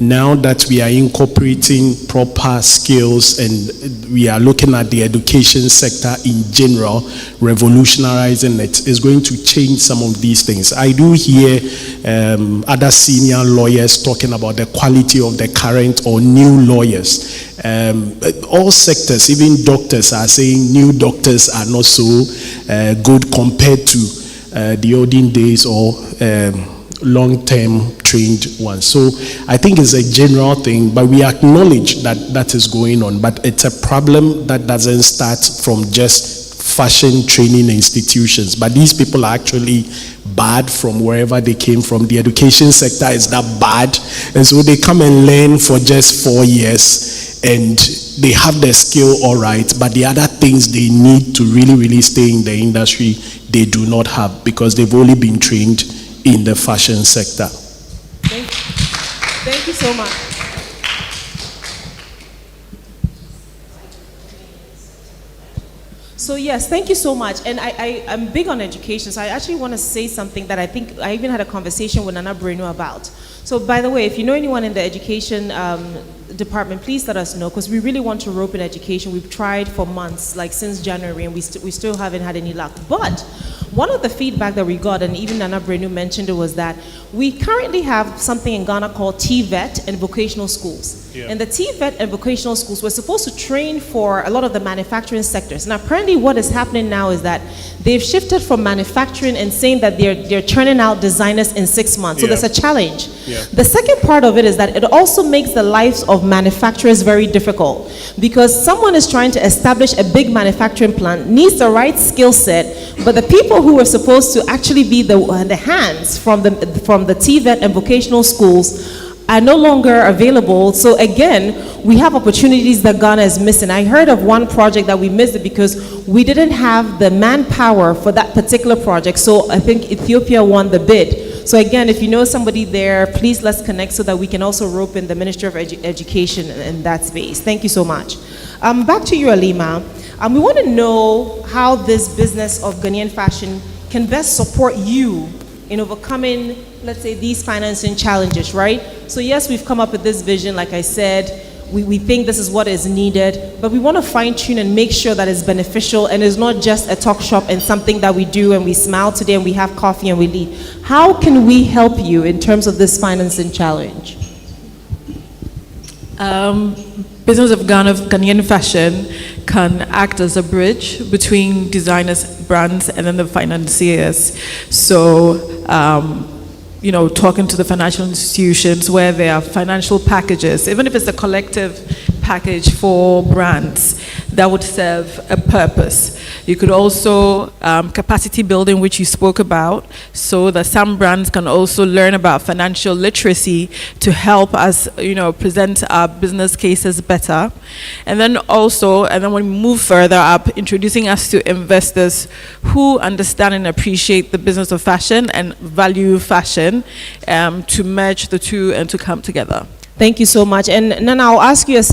now that we are incorporating proper skills and we are looking at the education sector in general, revolutionizing it, is going to change some of these things. I do hear other senior lawyers talking about the quality of the current or new lawyers. All sectors, even doctors, are saying new doctors are not so good compared to the olden days or long-term trained ones. So I think it's a general thing, but we acknowledge that that is going on. But it's a problem that doesn't start from just fashion training institutions. But these people are actually bad from wherever they came from. The education sector is that bad. And so they come and learn for just 4 years and they have the skill all right, but the other things they need to really, really stay in the industry, they do not have because they've only been trained in the fashion sector. Thank you so much. So yes, thank you so much. And I'm big on education, so I actually want to say something that I think I even had a conversation with Nana Breno about. So by the way, if you know anyone in the education department, please let us know, because we really want to rope in education. We've tried for months, like since January, and we still haven't had any luck. But one of the feedback that we got, and even Nana Brenu mentioned it, was that we currently have something in Ghana called TVET and vocational schools. Yeah. And the TVET and vocational schools were supposed to train for a lot of the manufacturing sectors. Now, apparently what is happening now is that they've shifted from manufacturing and saying that they're churning out designers in 6 months. So there's a challenge. Yeah. The second part of it is that it also makes the lives of manufacturers very difficult, because someone is trying to establish a big manufacturing plant, needs the right skill set, but the people who are supposed to actually be the hands from the TVET and vocational schools are no longer available. So again, we have opportunities that Ghana is missing. I heard of one project that we missed it because we didn't have the manpower for that particular project. So I think Ethiopia won the bid. So again, if you know somebody there, please let's connect so that we can also rope in the Ministry of Education in that space. Thank you so much. Back to you, Alima. We want to know how this Business of Ghanaian Fashion can best support you in overcoming, let's say, these financing challenges, right? So yes, we've come up with this vision, like I said, we think this is what is needed, but we want to fine tune and make sure that it's beneficial and it's not just a talk shop and something that we do and we smile today and we have coffee and we leave. How can we help you in terms of this financing challenge? Business of Ghanaian Fashion can act as a bridge between designers, brands, and then the financiers. So, talking to the financial institutions where there are financial packages, even if it's a collective package for brands that would serve a purpose. You could also capacity building, which you spoke about, so that some brands can also learn about financial literacy to help us, present our business cases better. And then when we move further up, introducing us to investors who understand and appreciate the business of fashion and value fashion, to merge the two and to come together. Thank you so much. And then I'll ask you a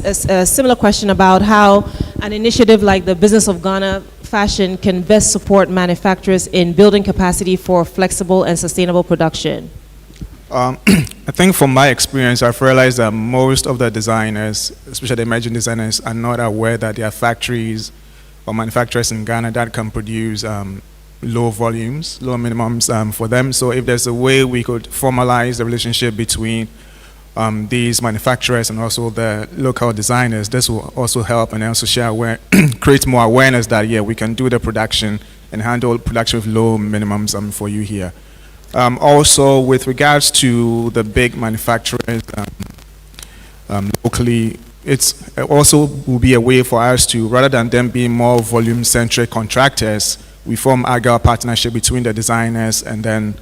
similar question about how an initiative like the Business of Ghana Fashion can best support manufacturers in building capacity for flexible and sustainable production. I think from my experience, I've realized that most of the designers, especially the emerging designers, are not aware that there are factories or manufacturers in Ghana that can produce low volumes, low minimums for them. So if there's a way we could formalize the relationship between these manufacturers and also the local designers, this will also help and also create more awareness that, we can do the production and handle production with low minimums for you here. Also, with regards to the big manufacturers locally, it's also will be a way for us to, rather than them being more volume-centric contractors, we form agile partnership between the designers and then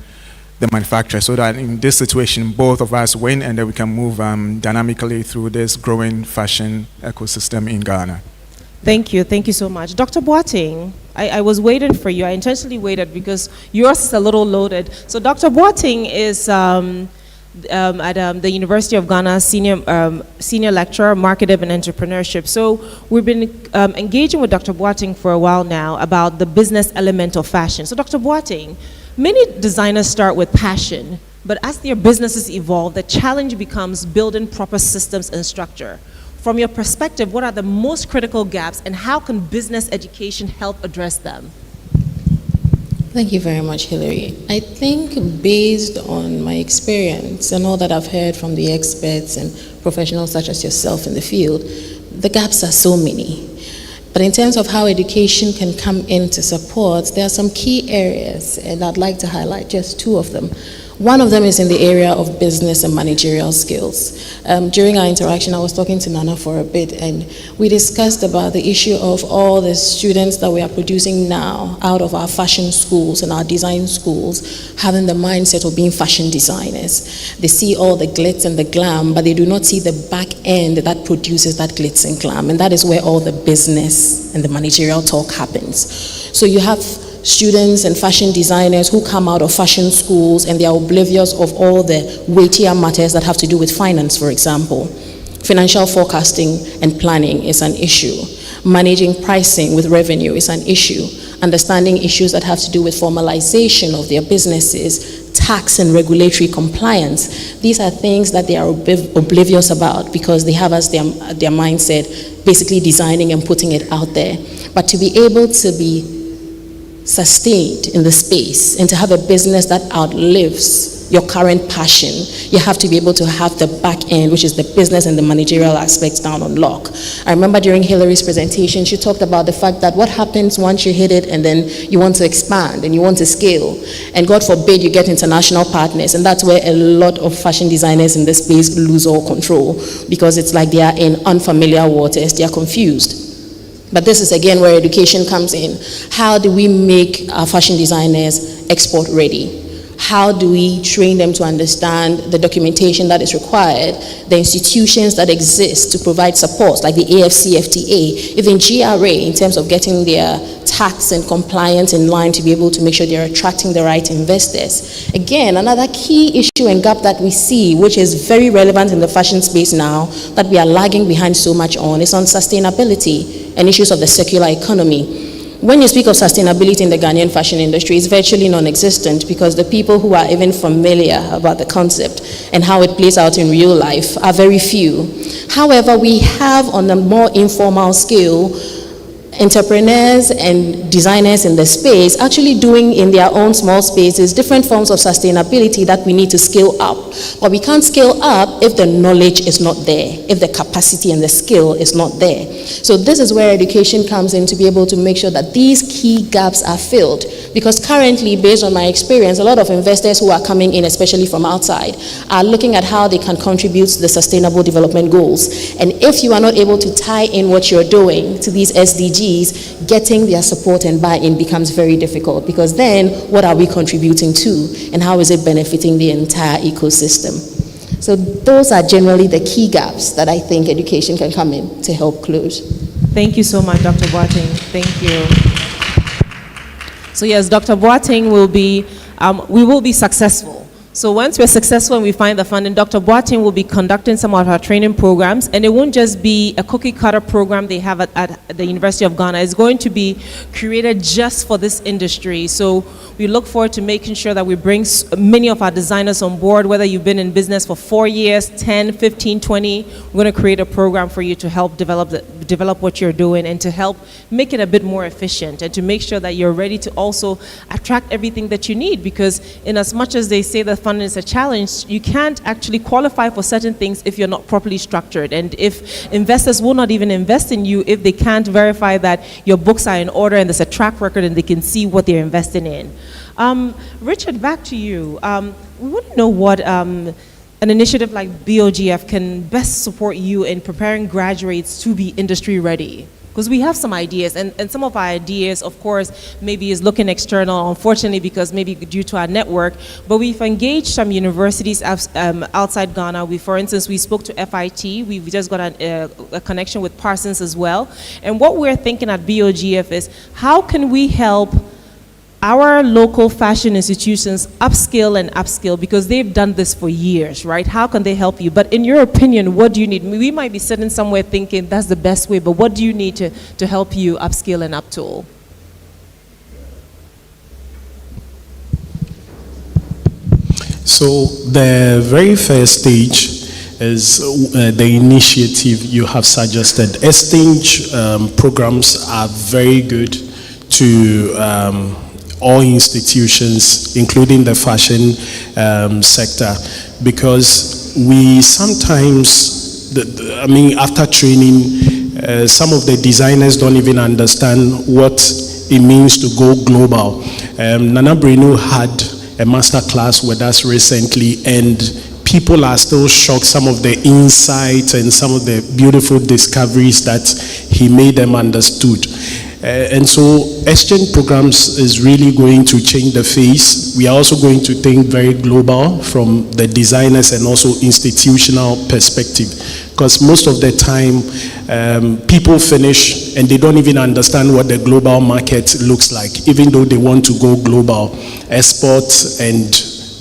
the manufacturer, so that in this situation, both of us win and then we can move dynamically through this growing fashion ecosystem in Ghana. Thank you so much. Dr. Boateng, I was waiting for you. I intentionally waited because yours is a little loaded. So Dr. Boateng is at the University of Ghana, senior lecturer, marketing and entrepreneurship. So we've been engaging with Dr. Boateng for a while now about the business element of fashion. So Dr. Boateng, many designers start with passion, but as their businesses evolve, the challenge becomes building proper systems and structure. From your perspective, what are the most critical gaps and how can business education help address them? Thank you very much, Hilary. I think based on my experience and all that I've heard from the experts and professionals such as yourself in the field, the gaps are so many. But in terms of how education can come in to support, there are some key areas, and I'd like to highlight just two of them. One of them is in the area of business and managerial skills. During our interaction, I was talking to Nana for a bit, and we discussed about the issue of all the students that we are producing now out of our fashion schools and our design schools having the mindset of being fashion designers. They see all the glitz and the glam, but they do not see the back end that produces that glitz and glam, and that is where all the business and the managerial talk happens. So you have students and fashion designers who come out of fashion schools and they are oblivious of all the weightier matters that have to do with finance, for example. Financial forecasting and planning is an issue. Managing pricing with revenue is an issue. Understanding issues that have to do with formalization of their businesses, tax and regulatory compliance. These are things that they are oblivious about because they have as their mindset basically designing and putting it out there. But to be able to be sustained in the space and to have a business that outlives your current passion, you have to be able to have the back end, which is the business and the managerial aspects down on lock. I remember during Hilary's presentation, she talked about the fact that what happens once you hit it and then you want to expand and you want to scale, and God forbid you get international partners, and that's where a lot of fashion designers in this space lose all control because it's like they are in unfamiliar waters, they are confused. But this is again where education comes in. How do we make our fashion designers export ready? How do we train them to understand the documentation that is required, the institutions that exist to provide support, like the AFCFTA, even GRA, in terms of getting their tax and compliance in line to be able to make sure they're attracting the right investors. Again, another key issue and gap that we see, which is very relevant in the fashion space now, that we are lagging behind so much on, is on sustainability and issues of the circular economy. When you speak of sustainability in the Ghanaian fashion industry, it's virtually non-existent, because the people who are even familiar about the concept and how it plays out in real life are very few. However, we have, on a more informal scale, entrepreneurs and designers in the space actually doing in their own small spaces different forms of sustainability that we need to scale up. But we can't scale up if the knowledge is not there, if the capacity and the skill is not there. So this is where education comes in, to be able to make sure that these key gaps are filled. Because currently, based on my experience, a lot of investors who are coming in, especially from outside, are looking at how they can contribute to the sustainable development goals. And if you are not able to tie in what you're doing to these SDGs, getting their support and buy-in becomes very difficult, because then what are we contributing to, and how is it benefiting the entire ecosystem? So those are generally the key gaps that I think education can come in to help close. Thank you so much, Dr. Boateng. Thank you. So yes, Dr. Boateng will be, we will be successful. So once we're successful and we find the funding, Dr. Boateng will be conducting some of our training programs, and it won't just be a cookie cutter program they have at the University of Ghana. It's going to be created just for this industry. So we look forward to making sure that we bring many of our designers on board, whether you've been in business for 4 years, 10, 15, 20, we're going to create a program for you to help develop what you're doing, and to help make it a bit more efficient, and to make sure that you're ready to also attract everything that you need. Because in as much as they say that funding is a challenge, you can't actually qualify for certain things if you're not properly structured, and if investors will not even invest in you if they can't verify that your books are in order and there's a track record and they can see what they're investing in. Richard, back to you. We want to know what an initiative like BoGF can best support you in preparing graduates to be industry ready. Because we have some ideas, and some of our ideas, of course, maybe is looking external, unfortunately, because maybe due to our network, but we've engaged some universities outside Ghana. For instance, we spoke to FIT. We've just got a connection with Parsons as well. And what we're thinking at BoGF is, how can we help our local fashion institutions upskill and upskill, because they've done this for years, right? How can they help you? But in your opinion, what do you need? We might be sitting somewhere thinking that's the best way, but what do you need to help you upskill and uptool? So the very first stage is the initiative you have suggested. Exchange programs are very good to all institutions, including the fashion sector, because we sometimes, after training, some of the designers don't even understand what it means to go global. Nana Breno had a master class with us recently, and people are still shocked, some of the insights and some of the beautiful discoveries that he made them understood. And so exchange programs is really going to change the face. We are also going to think very global from the designers and also institutional perspective, because most of the time people finish and they don't even understand what the global market looks like, even though they want to go global, export and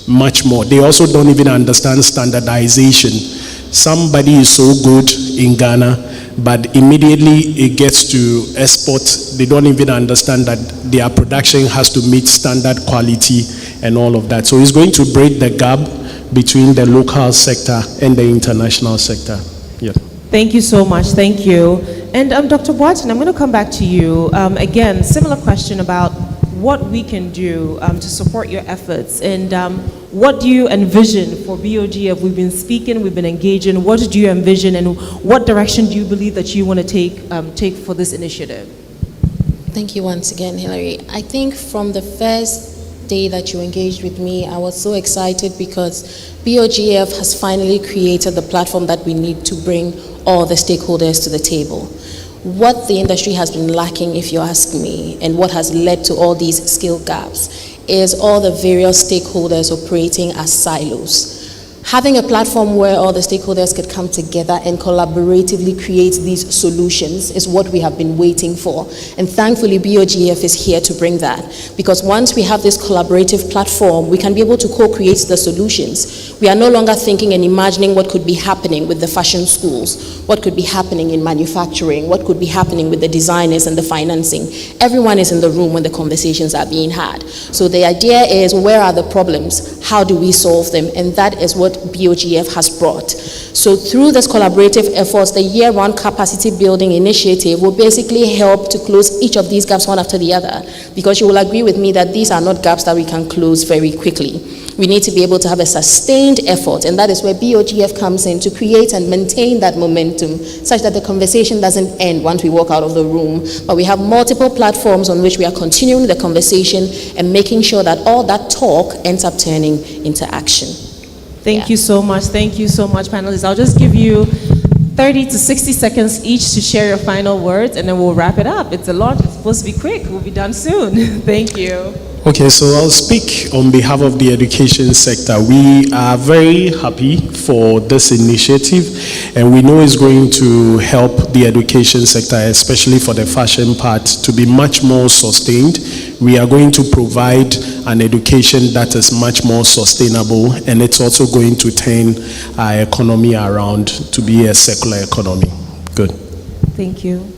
much more. They also don't even understand standardization. Somebody is so good in Ghana, but immediately it gets to export, they don't even understand that their production has to meet standard quality and all of that. So it's going to break the gap between the local sector and the international sector. Yeah. Thank you so much. Thank you. And Dr. Boateng, I'm going to come back to you. Again, similar question about what we can do to support your efforts, and what do you envision for BoGF? We've been speaking, we've been engaging. What do you envision, and what direction do you believe that you want to take for this initiative? Thank you once again, Hilary. I think from the first day that you engaged with me, I was so excited because BoGF has finally created the platform that we need to bring all the stakeholders to the table. What the industry has been lacking, if you ask me, and what has led to all these skill gaps is all the various stakeholders operating as silos. Having a platform where all the stakeholders could come together and collaboratively create these solutions is what we have been waiting for. And thankfully, BoGF is here to bring that. Because once we have this collaborative platform, we can be able to co-create the solutions. We are no longer thinking and imagining what could be happening with the fashion schools, what could be happening in manufacturing, what could be happening with the designers and the financing. Everyone is in the room when the conversations are being had. So the idea is, where are the problems? How do we solve them? And that is what BoGF has brought. So through this collaborative efforts, the year-round capacity building initiative will basically help to close each of these gaps one after the other, because you will agree with me that these are not gaps that we can close very quickly. We need to be able to have a sustained effort, and that is where BoGF comes in to create and maintain that momentum such that the conversation doesn't end once we walk out of the room, but we have multiple platforms on which we are continuing the conversation and making sure that all that talk ends up turning into action. Thank you so much. Thank you so much, panelists. I'll just give you 30 to 60 seconds each to share your final words, and then we'll wrap it up. It's a launch. It's supposed to be quick. We'll be done soon. Thank you. Okay, so I'll speak on behalf of the education sector. We are very happy for this initiative, and we know it's going to help the education sector, especially for the fashion part, to be much more sustained. We are going to provide an education that is much more sustainable, and it's also going to turn our economy around to be a circular economy. Good. Thank you.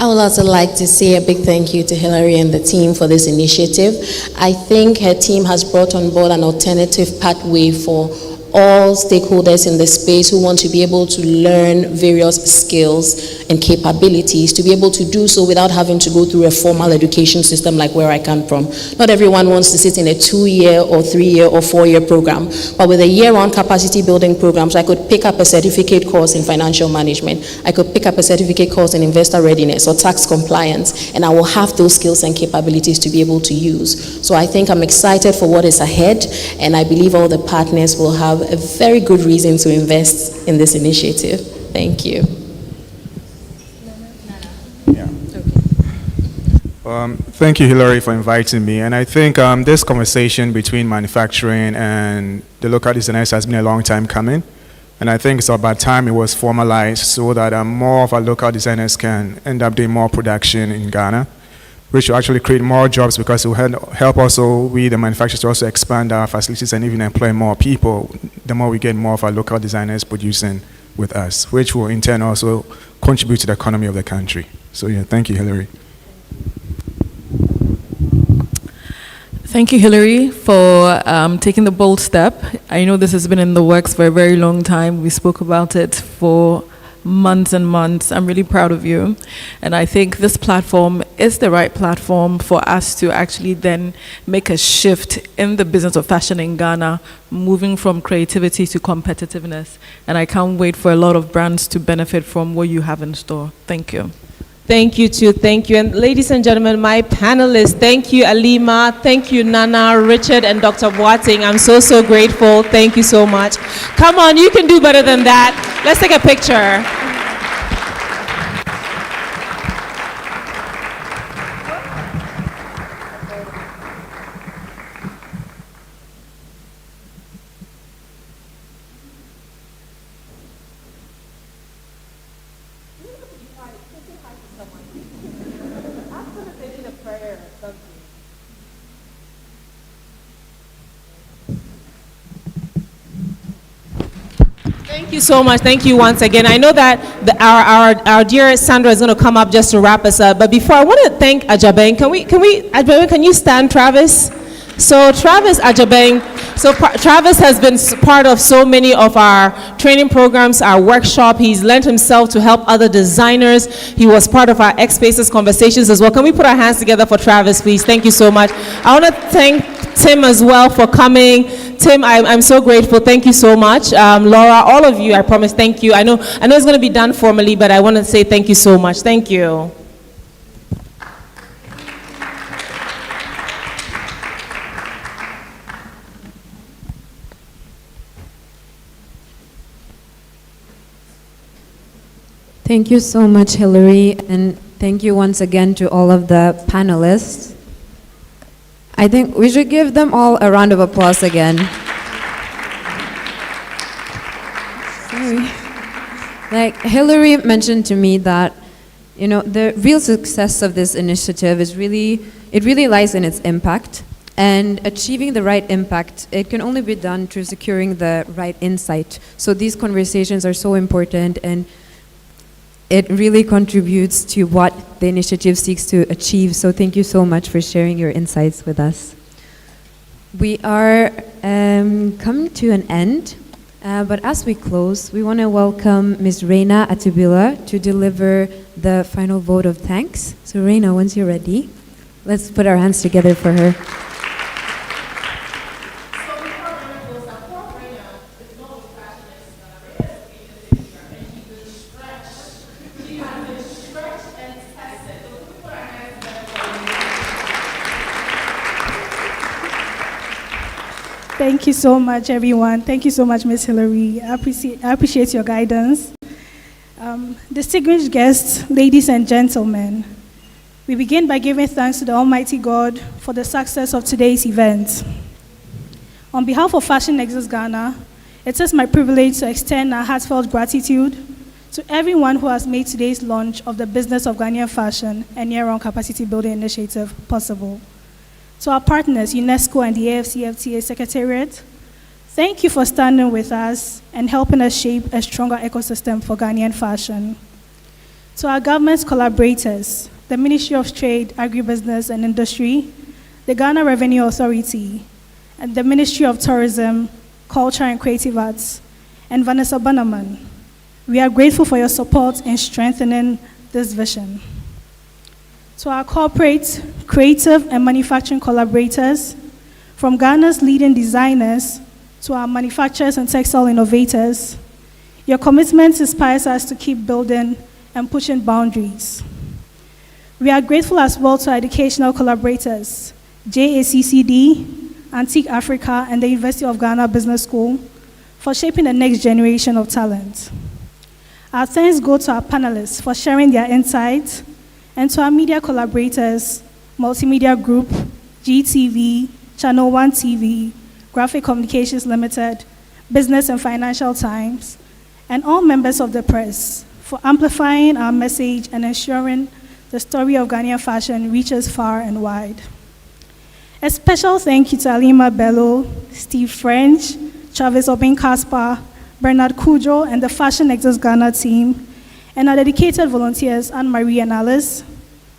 I would also like to say a big thank you to Hilary and the team for this initiative. I think her team has brought on board an alternative pathway for all stakeholders in the space who want to be able to learn various skills and capabilities, to be able to do so without having to go through a formal education system like where I come from. Not everyone wants to sit in a 2-year or 3-year or 4-year program, but with a year-round capacity building programs, I could pick up a certificate course in financial management, I could pick up a certificate course in investor readiness or tax compliance, and I will have those skills and capabilities to be able to use. So I think I'm excited for what is ahead, and I believe all the partners will have a very good reason to invest in this initiative. Thank you. Thank you, Hilary, for inviting me. And I think this conversation between manufacturing and the local designers has been a long time coming. And I think it's about time it was formalized so that more of our local designers can end up doing more production in Ghana, which will actually create more jobs, because it will help also we, the manufacturers, to also expand our facilities and even employ more people. The more we get more of our local designers producing with us, which will in turn also contribute to the economy of the country. So yeah, thank you, Hilary. Thank you, Hilary, for taking the bold step. I know this has been in the works for a very long time. We spoke about it for months and months. I'm really proud of you. And I think this platform is the right platform for us to actually then make a shift in the business of fashion in Ghana, moving from creativity to competitiveness. And I can't wait for a lot of brands to benefit from what you have in store. Thank you. Thank you too, thank you. And ladies and gentlemen, my panelists, thank you Alima, thank you Nana, Richard and Dr. Boateng. I'm so grateful, thank you so much. Come on, you can do better than that. Let's take a picture. Thank you so much. Thank you once again. I know that our dear Sandra is going to come up just to wrap us up. But before, I want to thank Ajabeng. Can you stand, Travis? So Travis Ajabeng. So Travis has been part of so many of our training programs, our workshop. He's lent himself to help other designers. He was part of our X Spaces conversations as well. Can we put our hands together for Travis, please? Thank you so much. I want to thank Tim as well for coming. Tim, I'm so grateful. Thank you so much. Laura, all of you, I promise, thank you. I know it's going to be done formally, but I want to say thank you so much. Thank you. Thank you so much, Hilary, and thank you once again to all of the panelists. I think we should give them all a round of applause again. Sorry. Like Hillary mentioned to me that, the real success of this initiative is it really lies in its impact. And achieving the right impact, it can only be done through securing the right insight. So these conversations are so important, and it really contributes to what the initiative seeks to achieve. So thank you so much for sharing your insights with us. We are coming to an end, but as we close, we want to welcome Ms. Reina Atubila to deliver the final vote of thanks. So Reina, once you're ready, let's put our hands together for her. Thank you so much, everyone. Thank you so much, Ms. Hillary. I appreciate your guidance. Distinguished guests, ladies and gentlemen, we begin by giving thanks to the Almighty God for the success of today's event. On behalf of Fashion Nexus Ghana, it is my privilege to extend our heartfelt gratitude to everyone who has made today's launch of the Business of Ghanaian Fashion and Year-Round Capacity Building Initiative possible. To our partners, UNESCO and the AFCFTA Secretariat, thank you for standing with us and helping us shape a stronger ecosystem for Ghanaian fashion. To our government collaborators, the Ministry of Trade, Agribusiness and Industry, the Ghana Revenue Authority, and the Ministry of Tourism, Culture and Creative Arts, and Vanessa Bannerman, we are grateful for your support in strengthening this vision. To our corporate, creative, and manufacturing collaborators, from Ghana's leading designers to our manufacturers and textile innovators, your commitment inspires us to keep building and pushing boundaries. We are grateful as well to our educational collaborators, JACCD, Antique Africa, and the University of Ghana Business School, for shaping the next generation of talent. Our thanks go to our panelists for sharing their insights, and to our media collaborators, Multimedia Group, GTV, Channel One TV, Graphic Communications Limited, Business and Financial Times, and all members of the press for amplifying our message and ensuring the story of Ghanaian fashion reaches far and wide. A special thank you to Alima Bello, Steve French, Travis Obin Kaspar, Bernard Kujo, and the Fashion Nexus Ghana team, and our dedicated volunteers, Anne-Marie and Alice,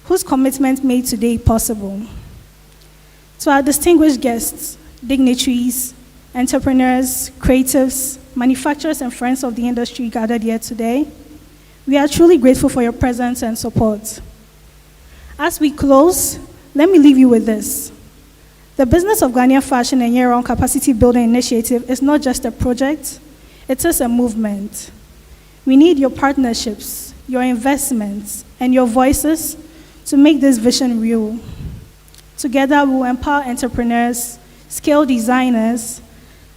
whose commitment made today possible. To our distinguished guests, dignitaries, entrepreneurs, creatives, manufacturers, and friends of the industry gathered here today, we are truly grateful for your presence and support. As we close, let me leave you with this. The Business of Ghanaian Fashion and Year-Round Capacity Building Initiative is not just a project, it is a movement. We need your partnerships, your investments, and your voices to make this vision real. Together, we will empower entrepreneurs, scale designers,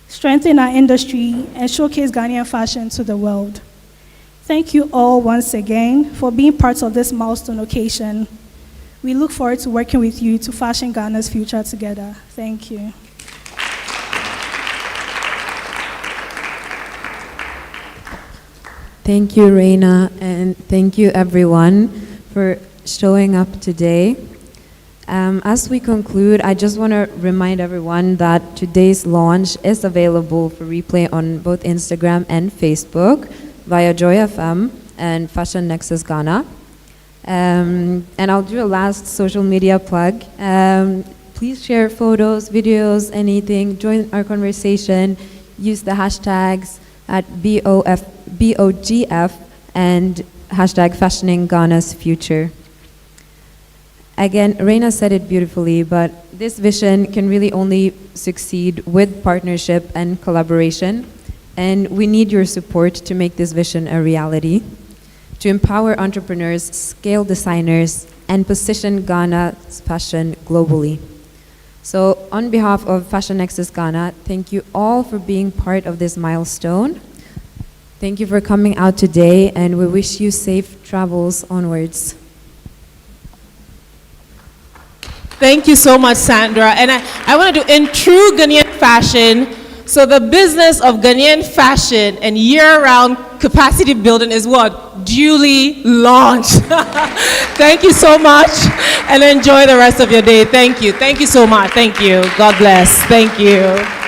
strengthen our industry, and showcase Ghanaian fashion to the world. Thank you all once again for being part of this milestone occasion. We look forward to working with you to fashion Ghana's future together. Thank you. Thank you, Reina, and thank you, everyone, for showing up today. As we conclude, I just want to remind everyone that today's launch is available for replay on both Instagram and Facebook via Joy FM and Fashion Nexus Ghana. And I'll do a last social media plug. Please share photos, videos, anything. Join our conversation. Use the hashtags at BoGF and hashtag Fashioning Ghana's Future. Again, Reina said it beautifully, but this vision can really only succeed with partnership and collaboration, and we need your support to make this vision a reality, to empower entrepreneurs, scale designers, and position Ghana's fashion globally. So on behalf of Fashion Nexus Ghana, thank you all for being part of this milestone. Thank you for coming out today, and we wish you safe travels onwards. Thank you so much, Sandra. And I want to do in true Ghanaian fashion. So the business of Ghanaian fashion and year-round capacity building is what? Duly launched. Thank you so much, and enjoy the rest of your day. Thank you. Thank you so much. Thank you. God bless. Thank you.